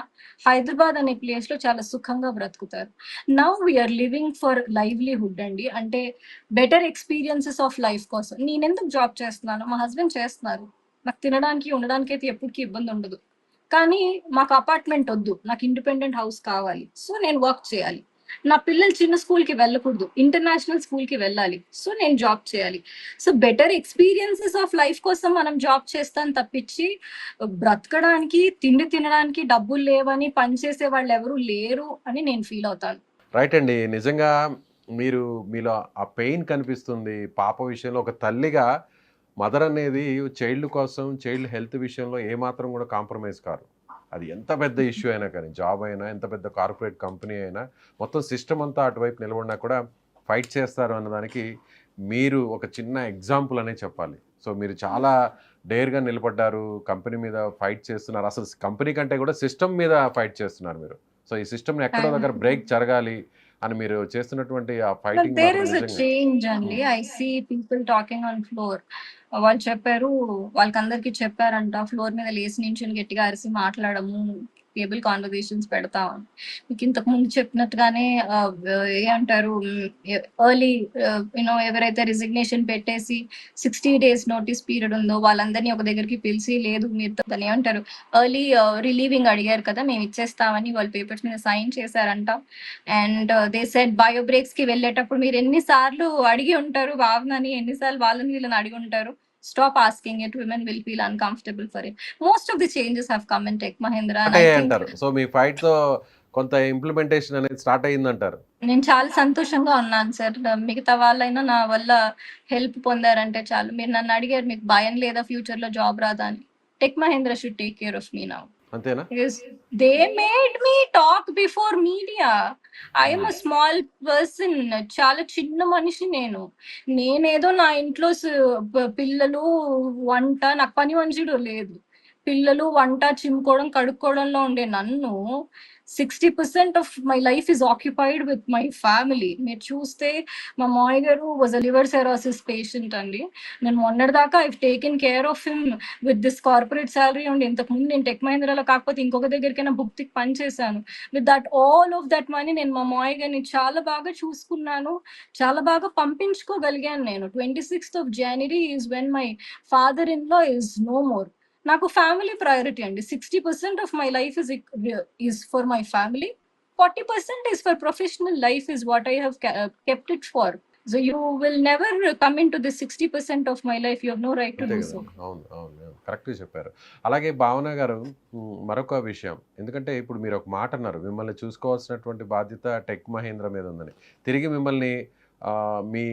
హైదరాబాద్ అనే ప్లేస్‌లో చాలా సుఖంగా బ్రతుకుతారు. Now we are living for livelihood అండి. అంటే బెటర్ ఎక్స్‌పీరియన్సెస్ ఆఫ్ లైఫ్ కోసం. నేనెందుకు జాబ్ చేస్తున్నాను? మా హస్బెండ్ చేస్తున్నారు. నాకు తినడానికి, ఉండడానికైతే ఎప్పటికి ఇబ్బందుండదు. కానీ మాకు అపార్ట్‌మెంట్ ఒద్దు. నాకు ఇండిపెండెంట్ హౌస్ కావాలి. సో, నేను వర్క్ చేయాలి. నా పిల్లలు చిన్న స్కూల్‌కి వెళ్ళకూడదు. ఇంటర్నేషనల్ స్కూల్‌కి వెళ్ళాలి. సో, నేను జాబ్ చేయాలి. So, better experiences of life కోసం మనం జాబ్ చేస్తాం తప్పించి, బ్రతకడానికి, తిండి తినడానికి డబ్బులు లేవని పని చేసే వాళ్ళెవరు లేరు అని నేను ఫీల్ అవుతాను. రైట్ అండి. నిజంగా మీరు మీలో ఆ పెయిన్ కనిపిస్తుంది. పాప విషయంలో ఒక తల్లిగా మదర్ అనేది చైల్డ్ కోసం, చైల్డ్ హెల్త్ విషయంలో ఏమాత్రం కూడా కాంప్రమైజ్ కారు. అది ఎంత పెద్ద ఇష్యూ అయినా కానీ, జాబ్ అయినా, ఎంత పెద్ద కార్పొరేట్ కంపెనీ అయినా, మొత్తం సిస్టమ్ అంతా అటువైపు నిలబడినా కూడా ఫైట్ చేస్తారు అన్నదానికి మీరు ఒక చిన్న ఎగ్జాంపుల్ అనే చెప్పాలి. సో, మీరు చాలా డేర్‌గా నిలబడ్డారు. కంపెనీ మీద ఫైట్ చేస్తున్నారు. అసలు కంపెనీ కంటే కూడా సిస్టమ్ మీద ఫైట్ చేస్తున్నారు మీరు. సో, ఈ సిస్టమ్‌ని ఎక్కడో దగ్గర బ్రేక్ జరగాలి అని మీరు చేస్తున్నటువంటి ఆ But ఫైటింగ్ there మాత్రం is a నిజంగా change అండి. హ్మ్. I see people talking on floor. వాళ్ళు చెప్పారు, వాళ్ళకందరికి చెప్పారంట, ఫ్లోర్ మీద లేసి నించొని గట్టిగా అరిసి మాట్లాడము, టేబుల్ కాన్వర్జేషన్స్ పెడతాం అని. మీకు ఇంతకు ముందు చెప్పినట్టుగానే ఏమంటారు, ఎర్లీ ఎవరైతే రిజిగ్నేషన్ పెట్టేసి 60 డేస్ నోటీస్ పీరియడ్ ఉందో వాళ్ళందరినీ ఒక దగ్గరికి పిలిచి, లేదు మీరు దాన్ని ఏమంటారు, ఎర్లీ రిలీవింగ్ అడిగారు కదా, మేము ఇచ్చేస్తామని వాళ్ళు పేపర్స్ మీద సైన్ చేశారంట. And they said bio breaks కి వెళ్ళేటప్పుడు మీరు ఎన్నిసార్లు అడిగి ఉంటారు భావనని, ఎన్నిసార్లు వాళ్ళని వీళ్ళని అడిగి ఉంటారు. Stop asking it, women will feel uncomfortable for it. Most of the changes have come in Tech Mahindra and start I అయ్యాయి థింక్ అంటారు. సో, మీ ఫైట్‌తో కొంత ఇంప్లిమెంటేషన్ అనేది స్టార్ట్ అయిందంటారు. నేను చాలా సంతోషంగా ఉన్నాను సార్. మిగతా వాళ్ళైనా నా వల్ల హెల్ప్ పొందారంటే చాలు. మీరు నన్ను అడిగారు, మీకు భయం లేదా ఫ్యూచర్ లో జాబ్ రాదా అని. Tech Mahindra should take care of me now. అంతేనా? Yes, they made me talk before media. I am హ్మ్. a small person. చాలా చిన్న మనిషి నేను. నేనేదో నా ఇంట్లో పిల్లలు, వంట, నాకు పని మనిషి లేదు. పిల్లలు, వంట, చిమ్ముకోవడం, కడుక్కోవడంలో ఉండే నన్ను 60% of my life is occupied with my family. మీరు చూస్తే మా మామయ్య గారు వాజ్ అ లివర్ సెరోసిస్ పేషెంట్ అండి. నేను మొన్నటిదాకా I taken care of him with this corporate salary ఉండి. ఇంతకుముందు నేను టెక్ మహీంద్రాలో కాకపోతే ఇంకొక దగ్గరికైనా భుక్తికి పని చేశాను. With that all of that money నేను మా మామయ్య గారిని చాలా బాగా చూసుకున్నాను. చాలా బాగా పంపించుకోగలిగాను నేను. 26th of January is when my father in law is no more. నాకు ఫ్యామిలీ ప్రయారిటీ అండి. 60% of my life is for my family. 40% is for professional life is what I have kept it for. So you will never come into this 60% of my life. You have no right to అంతే do so. గదండీ. అవును. అవును. అవును. కరెక్ట్‌గా చెప్పారు. అలాగే భావన గారు మరొక విషయం. ఎందుకంటే ఇప్పుడు మీరొక మాట అన్నారు. మిమ్మల్ని చూసుకోవాల్సినటువంటి బాధ్యత టెక్ మహీంద్ర మీద ఉందని. తిరిగి మిమ్మల్ని మీ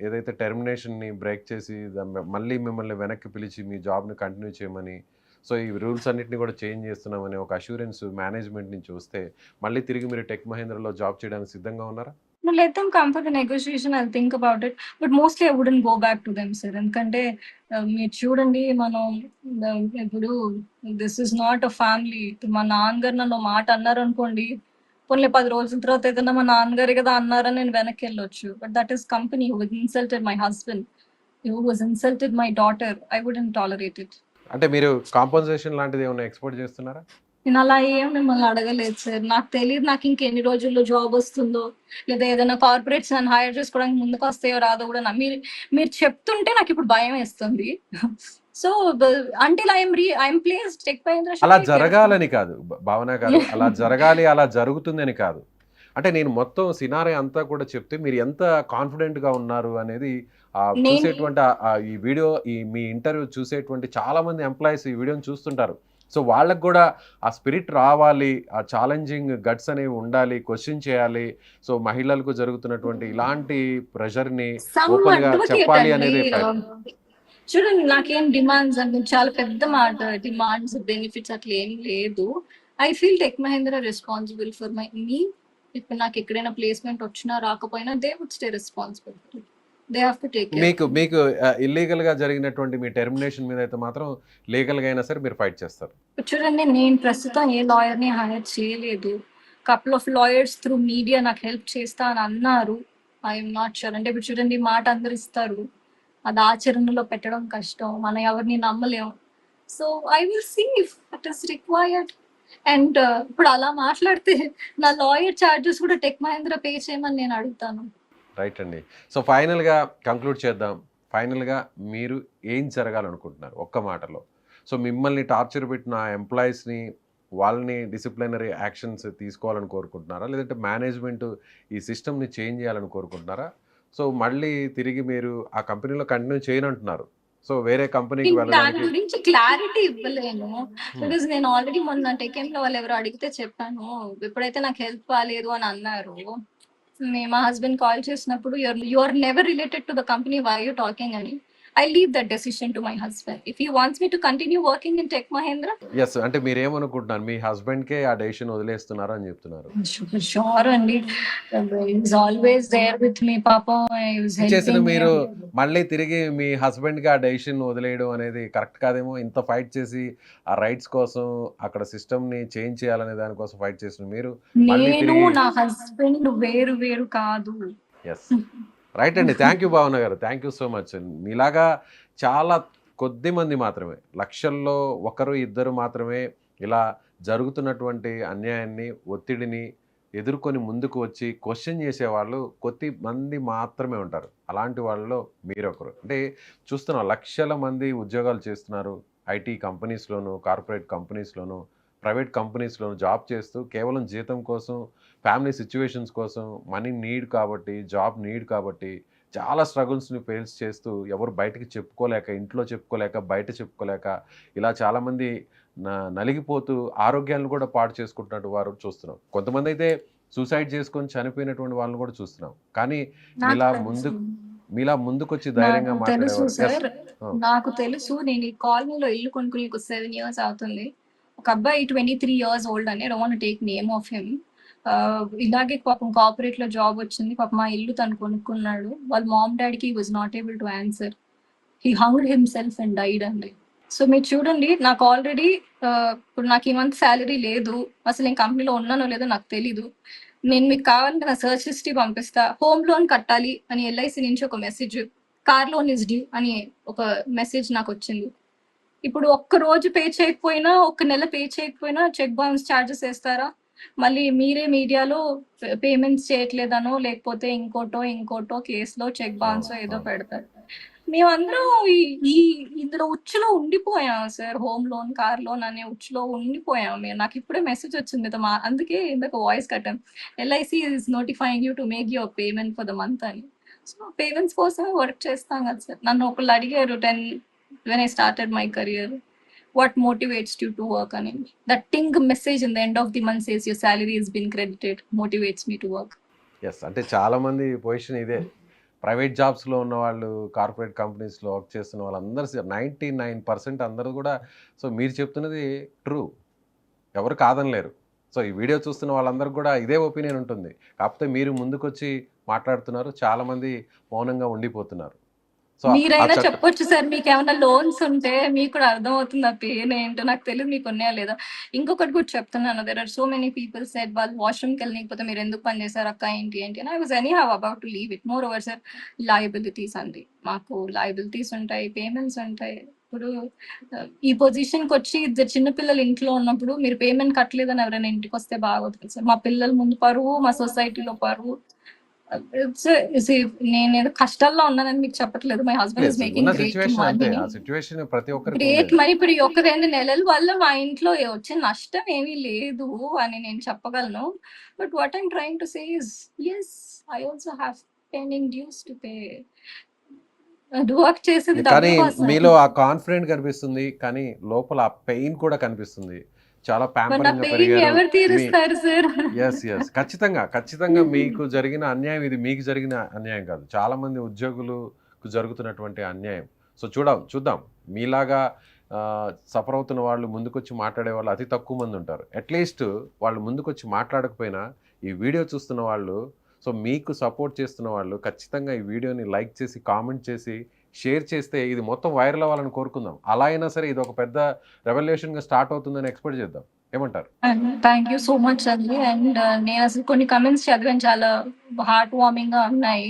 ఏదైతే టెర్మినేషన్‌ని బ్రేక్ చేసి మళ్ళీ మిమ్మల్ని వెనక్కి పిలిచి మీ జాబ్‌ని కంటిన్యూ చేయమని, సో, ఈ రూల్స్ అన్నిటిని కూడా చేంజ్ చేస్తున్నామని ఒక అష్యూరెన్స్ మేనేజ్మెంట్ నుంచి వస్తే, మళ్ళీ తిరిగి మీరు టెక్ మహీంద్రలో జాబ్ చేయడానికి సిద్ధంగా ఉన్నారా? No, let them come for the negotiation. I'll think about it. But mostly I wouldn't go back to them, sir. ఎందుకంటే మీరు చూడండి, మనం ఇప్పుడు this is not a family. మా నాన్నగారు నన్ను మాట అన్నారు అనుకోండి, పోన్లే 10 రోజుల తర్వాత ఏదైనా మా నాన్నగారు కదా అన్నారని నేను వెనక్కి వెళ్ళొచ్చు. But that is company who insulted my husband, who was insulted my daughter. I wouldn't tolerate it. అంటే మీరు కాంపెన్సేషన్ లాంటిది ఏమైనా ఎక్స్‌పెక్ట్ చేస్తున్నారా? నేను అలా ఏం మిమ్మల్ని అడగలేదు సార్. నాకు తెలీదు నాకు ఇంకెన్ని రోజుల్లో జాబ్ వస్తుందో, లేదా ఏదైనా కార్పొరేట్స్ నన్ను హైర్ చేసుకోవడానికి ముందుకొస్తాయో రాదో కూడా మీరు మీరు చెప్తుంటే నాకిప్పుడు భయమేస్తుంది. So, until I'm placed tech Mahindra should అలా టేక్ కేర్ ఆఫ్ మీ. జరగాలని కాదు. భావన గారు అలా జరగాలి, అలా జరుగుతుందని కాదు. అంటే నేను మొత్తం సినారియో అంతా కూడా చెప్తే మీరు ఎంత కాన్ఫిడెంట్‌గా ఉన్నారు అనేది నేను చూసేటువంటి ఈ వీడియో మీ ఇంటర్వ్యూ చూసేటువంటి చాలామంది ఎంప్లాయీస్ ఈ వీడియోని చూస్తుంటారు. సో, వాళ్ళకి గూడా ఆ స్పిరిట్ రావాలి. ఆ ఛాలెంజింగ్ గట్స్ అనేవి ఉండాలి. క్వెషన్ చేయాలి. సో, మహిళలకు జరుగుతున్నటువంటి ఇలాంటి ప్రెషర్‌ని సమ్ ఓపెన్‌గా అడ్వకేట్ చెప్పాలి అండి. అనేది ప్రయత్నం. చూడండి, నాకేం డిమాండ్స్ అంటే చాలా పెద్ద మాట. డిమాండ్స్, బెనిఫిట్స్ అట్లా ఏం లేదు. I feel Tech Mahindra responsible for me. ఇప్పుడు నాకు ఎక్కడైనా ప్లేస్మెంట్ వచ్చినా రాకపోయినా they would stay responsible for it. They have to take care of మీకు మీ. మీకు ఇల్లీగల్‌గా జరిగినటువంటి మీ టెర్మినేషన్ మీద అయితే మాత్రం లీగల్‌గా అయినా సరే మీరు ఫైట్ చేస్తారు. చూడండి, నేను ప్రస్తుతం ఏ లాయర్‌ని హైర్ చేయలేదు. Couple of lawyers through media నాకు హెల్ప్ చేస్తా అని అన్నారు. I'm not sure. అంటే ఇప్పుడు చూడండి, మాట అందరూ ఇస్తారు. అది ఆచరణలో పెట్టడం కష్టం, మనం ఎవరిని నమ్మలేం. So I will see if it is required. And ఇప్పుడు అలా మాట్లాడితే నా లాయర్ చార్జెస్ కూడా టెక్ మహేంద్ర పే చేయమని నేను అడుగుతాను. రైట్ అండి. సో ఫైనల్గా కంక్లూడ్ చేద్దాం. ఫైనల్గా మీరు ఏం జరగాలనుకుంటున్నారు ఒక్క మాటలో? సో మిమ్మల్ని టార్చర్ పెట్టిన ఎంప్లాయీస్ని వాళ్ళని డిసిప్లినరీ యాక్షన్స్ తీసుకోవాలని కోరుకుంటున్నారా, లేదంటే మేనేజ్మెంట్ ఈ సిస్టమ్ని చేంజ్ చేయాలని కోరుకుంటున్నారా? సో మళ్ళీ తిరిగి మీరు ఆ కంపెనీలో కంటిన్యూ చేయనంటున్నారు, సో వేరే కంపెనీకి నేను దాని వెళ్ళడానికి గురించి క్లారిటీ ఇవ్వలేను. బికాజ్ నేను ఆల్రెడీ మొన్న టెకెంలో వాళ్ళు ఎవరో అడిగితే చెప్పాను. ఎప్పుడైతే నాకు హెల్త్ బాగాలేదు అని అన్నారు, మా హస్బెండ్ కాల్ చేసినప్పుడు you are never related to the company, why you talking అని. I leave that decision to my husband. If he wants me to continue working in Tech Mahindra, yes అంటే మీరేమనుకుంటున్నారు, మీ హస్బెండ్కే ఆ డెసిషన్ వదిలేస్తున్నారు అని చెప్తున్నారు? షూర్ అండి. ఈజ్ ఆల్వేస్ దేర్ విత్ మీ. పాపం ఈజ్ చేసిన హెల్పింగ్ మీరు మీ. మళ్ళీ తిరిగి మీ హస్బెండ్కి ఆ డెసిషన్ వదిలేయడం అనేది కరెక్ట్ కాదేమో. ఇంత ఫైట్ చేసి ఆ రైట్స్ కోసం అక్కడ సిస్టమ్ని చేంజ్ చేయాలనే దానికోసం ఫైట్ చేసిన మీరు మళ్ళీ నేను తిరిగి నా హస్బెండ్ వేరు వేరు కాదు. ఎస్ రైట్ అండి. థ్యాంక్ యూ భావన గారు, థ్యాంక్ యూ సో మచ్. మీలాగా చాలా కొద్ది మంది మాత్రమే, లక్షల్లో ఒకరు ఇద్దరు మాత్రమే ఇలా జరుగుతున్నటువంటి అన్యాయాన్ని, ఒత్తిడిని ఎదుర్కొని ముందుకు వచ్చి క్వశ్చన్ చేసేవాళ్ళు కొద్ది మంది మాత్రమే ఉంటారు. అలాంటి వాళ్ళలో మీరొకరు. అంటే చూస్తున్నాం, లక్షల మంది ఉద్యోగాలు చేస్తున్నారు ఐటీ కంపెనీస్లోను, కార్పొరేట్ కంపెనీస్లోను, ప్రైవేట్ కంపెనీస్లోను జాబ్ చేస్తూ కేవలం జీతం కోసం, ఫ్యామిలీ సిచ్యువేషన్స్ కోసం, మనీ నీడ్ కాబట్టి, జాబ్ నీడ్ కాబట్టి చాలా స్ట్రగుల్స్ని ఫేస్ చేస్తూ ఎవరు బయటకి చెప్పుకోలేక, ఇంట్లో చెప్పుకోలేక, బయట చెప్పుకోలేక ఇలా చాలామంది నలిగిపోతూ ఆరోగ్యాలను కూడా పాడు చేసుకుంటున్నట్టు వారు చూస్తున్నాం. కొంతమంది అయితే సూసైడ్ చేసుకొని చనిపోయినటువంటి వాళ్ళని కూడా చూస్తున్నాం. కానీ మీలా ముందుకొచ్చి ధైర్యంగా నాకు తెలుసు మాట్లాడేవారు. సార్, నాకు తెలుసు. నేను ఈ కాలనీలో ఇల్లు కొనుక్కుని ఒక 7 years అవుతుంది. ఒక అబ్బాయి 23 years old అని, don't want take name of him. ఇలాగే పాపం కార్పొరేట్ లో జాబ్ వచ్చింది. పాపం మా ఇల్లు తను కొనుక్కున్నాడు. వాళ్ళ మామ్ డాడీకి was not able to answer. He hanged himself and died అండి. సో మీరు చూడండి, నాకు ఆల్రెడీ ఇప్పుడు నాకు ఈ మంత్ శాలరీ లేదు. అసలు నేను కంపెనీలో ఉన్నానో లేదో నాకు తెలీదు. నేను మీకు కావాలంటే నా సర్చ్ హిస్టరీ పంపిస్తా. హోమ్ లోన్ కట్టాలి అని ఎల్ఐసి నుంచి ఒక message, car loan is due అని ఒక మెసేజ్ నాకు వచ్చింది. ఇప్పుడు ఒక్క రోజు పే చేయకపోయినా, ఒక్క నెల పే చేయకపోయినా చెక్ బౌన్స్ ఛార్జెస్ వేస్తారా? మళ్ళీ మీరే మీడియాలో పేమెంట్స్ చేయట్లేదనో, లేకపోతే ఇంకోటో కేసులో చెక్ బౌన్స్ ఏదో పెడతారు. మేమందరం ఇందులో ఉచ్చులో ఉండిపోయాం సార్. హోమ్ లోన్, కార్ లోన్ అనే ఉచ్చులో ఉండిపోయాం. నాకు ఇప్పుడే మెసేజ్ వచ్చింది. అందుకే ఇందాక వాయిస్ కట్టాను. LIC is notifying you to make your payment for the month అని. సో పేమెంట్స్ కోసమే వర్క్ చేస్తాం కదా సార్. నన్ను ఒకళ్ళు అడిగారు when I started my career, what motivates you to work on it? That ting message in the end of the month says your salary has been credited motivates me to work. Yes అంటే చాలామంది పొజిషన్ ఇదే. ప్రైవేట్ జాబ్స్లో ఉన్న వాళ్ళు, కార్పొరేట్ కంపెనీస్లో వర్క్ చేస్తున్న వాళ్ళందరూ 99% అందరూ కూడా. సో మీరు చెప్తున్నది ట్రూ, ఎవరు కాదనలేరు. సో ఈ వీడియో చూస్తున్న వాళ్ళందరూ కూడా ఇదే ఒపీనియన్ ఉంటుంది. కాకపోతే మీరు ముందుకొచ్చి మాట్లాడుతున్నారు, చాలామంది మౌనంగా ఉండిపోతున్నారు. సో మీరైనా చెప్పొచ్చు సార్, మీకు ఏమైనా లోన్స్ ఉంటే మీకు కూడా అర్థమవుతుంది ఆ పెయిన్ ఏంటో. నాకు తెలియదు మీకు ఉన్నాయా లేదా. ఇంకొకటి కూడా చెప్తున్నాను, there are so many people said వాళ్ళు వాష్రూమ్కి వెళ్ళకపోతే మీరు ఎందుకు పని చేశారు అక్క, ఏంటి అని. I was any have about to leave it. More over sir, liabilities అండి, మాకు లయబిలిటీస్ ఉంటాయి, పేమెంట్స్ ఉంటాయి. ఇప్పుడు ఈ పొజిషన్కి వచ్చి ఇద్దరు చిన్నపిల్లలు ఇంట్లో ఉన్నప్పుడు మీరు పేమెంట్ కట్టలేదని ఎవరైనా ఇంటికి వస్తే బాగోదు సార్. మా పిల్లల ముందు పరువు, మా సొసైటీలో పరువు. నేను ఏదో కష్టాల్లో ఉన్నానని మీకు చెప్పట్లేదు. My husband is making great money. ఇప్పుడు ఈ ఒక 2 నెలల వల్ల మా ఇంట్లో వచ్చే నష్టం ఏమీ లేదు అని నేను చెప్పగలను. But what I'm trying to say is, yes, I also have pending dues to pay. Work చేసేది కానీ మీలో ఆ కాన్ఫిడెంట్ కనిపిస్తుంది, కానీ లోపల ఆ పెయిన్ కూడా కనిపిస్తుంది. చాలా ప్యాంపరింగ్ ఎస్ ఖచ్చితంగా మీకు జరిగిన అన్యాయం ఇది మీకు జరిగిన అన్యాయం కాదు, చాలా మంది ఉద్యోగులకు జరుగుతున్నటువంటి అన్యాయం. సో చూద్దాం మీలాగా సఫర్ అవుతున్న వాళ్ళు ముందుకొచ్చి మాట్లాడే వాళ్ళు అతి తక్కువ మంది ఉంటారు. అట్లీస్ట్ వాళ్ళు ముందుకొచ్చి మాట్లాడకపోయినా ఈ వీడియో చూస్తున్న వాళ్ళు, సో మీకు సపోర్ట్ చేస్తున్న వాళ్ళు ఖచ్చితంగా ఈ వీడియోని లైక్ చేసి, కామెంట్ చేసి, షేర్ చేస్తే ఇది మొత్తం వైరల్ అవ్వాలని కోరుకుందాం. అలా అయినా సరే ఇది ఒక పెద్ద రెవల్యూషన్గా స్టార్ట్ అవుతుందని ఎక్స్పెక్ట్ చేద్దాం. ఏమంటారు? థ్యాంక్ యూ సో మచ్ అండి. అండ్ నేను అసలు కొన్ని కమెంట్స్ చదివాను, చాలా హార్ట్ వార్మింగ్‌గా ఉన్నాయి.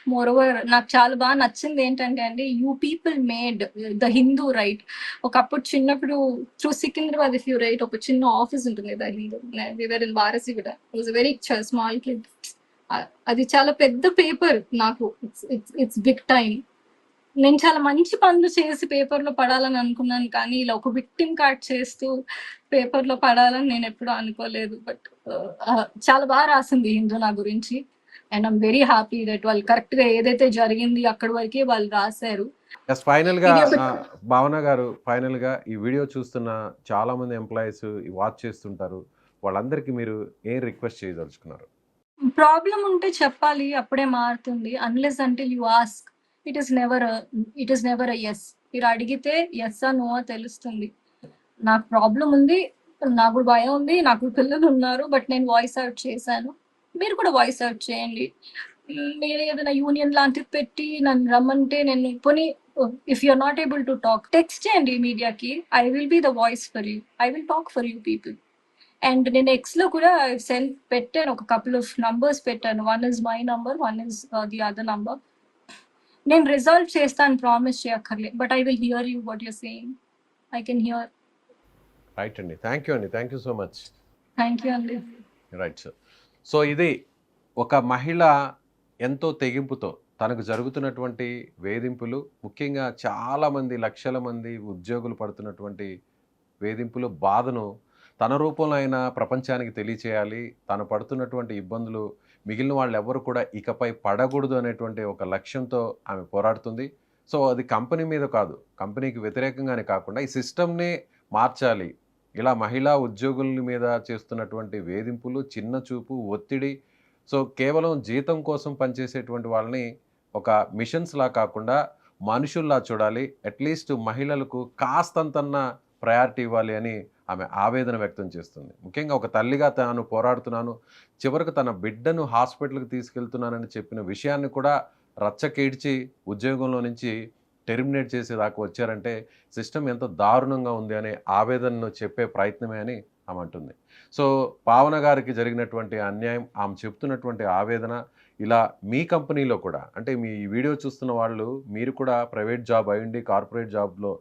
మోరోవర్ నాకు చాలా బాగా నచ్చింది ఏంటంటే అండి, you people made the Hindu right. ఒకప్పుడు చిన్నప్పుడు through Secunderabad if you write ఒక చిన్న ఆఫీస్ ఉంటుంది the Hindu. We were in Warasiguda. I was a very small kid. అది చాలా పెద్ద పేపర్ నాకు. It's big time. నేను చాలా మంచి పనులు చేసి పేపర్‌లో పడాలని అనుకున్నాను. కానీ ఇలా ఒక విక్టిమ్ కార్డ్ చేస్తూ పేపర్‌లో పడాలని నేనెప్పుడూ అనుకోలేదు. బట్ చాలా రాసింది హిందూ నా గురించి. And I'm very happy that వాళ్ళు కరెక్ట్‌గా ఏదైతే జరిగింది అక్కడి వరకే వాళ్ళు రాసారు. యెస్. ఫైనల్‌గా ఇది ఒక భావన గారు, ఫైనల్‌గా ఈ వీడియో చూస్తున్న చాలామంది ఎంప్లాయీస్ వాచ్ చేస్తుంటారు. వాళ్ళందరికీ మీరు ఏం రిక్వెస్ట్ చేయదలుచుకున్నారు? ప్రాబ్లమ్ ఉంటే చెప్పాలి. అప్పుడే మారుతుంది. Unless until you ask it is never a yes. మీరు అడిగితే యెస్సా, నోవా తెలుస్తుంది. నాకు ప్రాబ్లమ్ ఉంది. నాకు భయం ఉంది. నాకు పిల్లలున్నారు. బట్ నేను వాయిస్ అవుట్ చేశాను. మీరు కూడా వాయిస్ అవుట్ చేయండి. మీరు ఏదైనా యూనియన్ లాంటిది పెట్టి నన్ను రమ్మంటే నేను పోనీ if you are not able to talk text చేయండి మీడియాకి. I will be the voice for you. I will talk for you people. And నేను ఎక్స్‌లో కూడా పెట్టాను. ఒక కపుల్ ఆఫ్ నంబర్స్ పెట్టాను. One is my number. One is the other number. నేను రిజాల్వ్ చేస్తాను ప్రామిస్ చేయక్కర్లే. But I will hear you what you are saying. I can hear. Right అండి. థ్యాంక్ యూ అండి. Thank you so much. Thank you అండి. Right sir. సో ఇది ఒక మహిళ ఎంతో తెగింపుతో తనకు జరుగుతున్నటువంటి వేధింపులు, ముఖ్యంగా చాలామంది లక్షల మంది ఉద్యోగులు పడుతున్నటువంటి వేధింపులు, బాధను తన రూపంలో అయినా ప్రపంచానికి తెలియచేయాలి. తను పడుతున్నటువంటి ఇబ్బందులు మిగిలిన వాళ్ళెవ్వరు కూడా ఇకపై పడకూడదు అనేటువంటి ఒక లక్ష్యంతో ఆమె పోరాడుతుంది. సో అది కంపెనీ మీద కాదు, కంపెనీకి వ్యతిరేకంగానే కాకుండా ఈ సిస్టమ్‌నే మార్చాలి. ఇలా మహిళా ఉద్యోగుల మీద చేస్తున్నటువంటి వేధింపులు, చిన్న చూపు, ఒత్తిడి, సో కేవలం జీతం కోసం పనిచేసేటువంటి వాళ్ళని ఒక మిషన్స్‌లా కాకుండా మనుషుల్లా చూడాలి. అట్‌లీస్ట్ మహిళలకు కాస్తంతన్నా ప్రయారిటీ ఇవ్వాలి అని ఆమె ఆవేదన వ్యక్తం చేస్తుంది. ముఖ్యంగా ఒక తల్లిగా తాను పోరాడుతున్నాను, చివరకు తన బిడ్డను హాస్పిటల్‌కి తీసుకెళ్తున్నానని చెప్పిన విషయాన్ని కూడా రచ్చకేడ్చి ఉద్యోగంలో నుంచి టెర్మినేట్ చేసేదాకా వచ్చారంటే సిస్టమ్ ఎంత దారుణంగా ఉంది అనే ఆవేదనను చెప్పే ప్రయత్నమే అని ఆమె అంటుంది. సో పావన గారికి జరిగినటువంటి అన్యాయం, ఆమె చెప్తున్నటువంటి ఆవేదన, ఇలా మీ కంపెనీలో కూడా అంటే మీ ఈ వీడియో చూస్తున్న వాళ్ళు మీరు కూడా ప్రైవేట్ జాబ్ అయ్యుండి కార్పొరేట్ జాబ్‌లో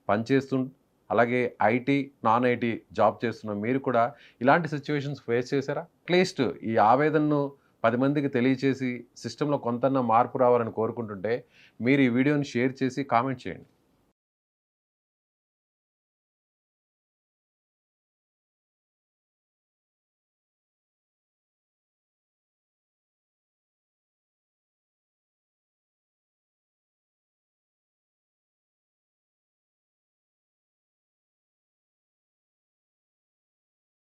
పనిచేస్తూ అలాగే ఐటీ, నాన్ ఐటీ జాబ్ చేస్తున్న మీరు కూడా ఇలాంటి సిట్యుయేషన్స్ ఫేస్ చేశారా? అట్‌లీస్ట్ ఈ ఆవేదనను 10 మందికి తెలియచేసి సిస్టమ్‌లో కొంతన్నా మార్పు రావాలని కోరుకుంటుంటే మీరు ఈ వీడియోని షేర్ చేసి కామెంట్ చేయండి.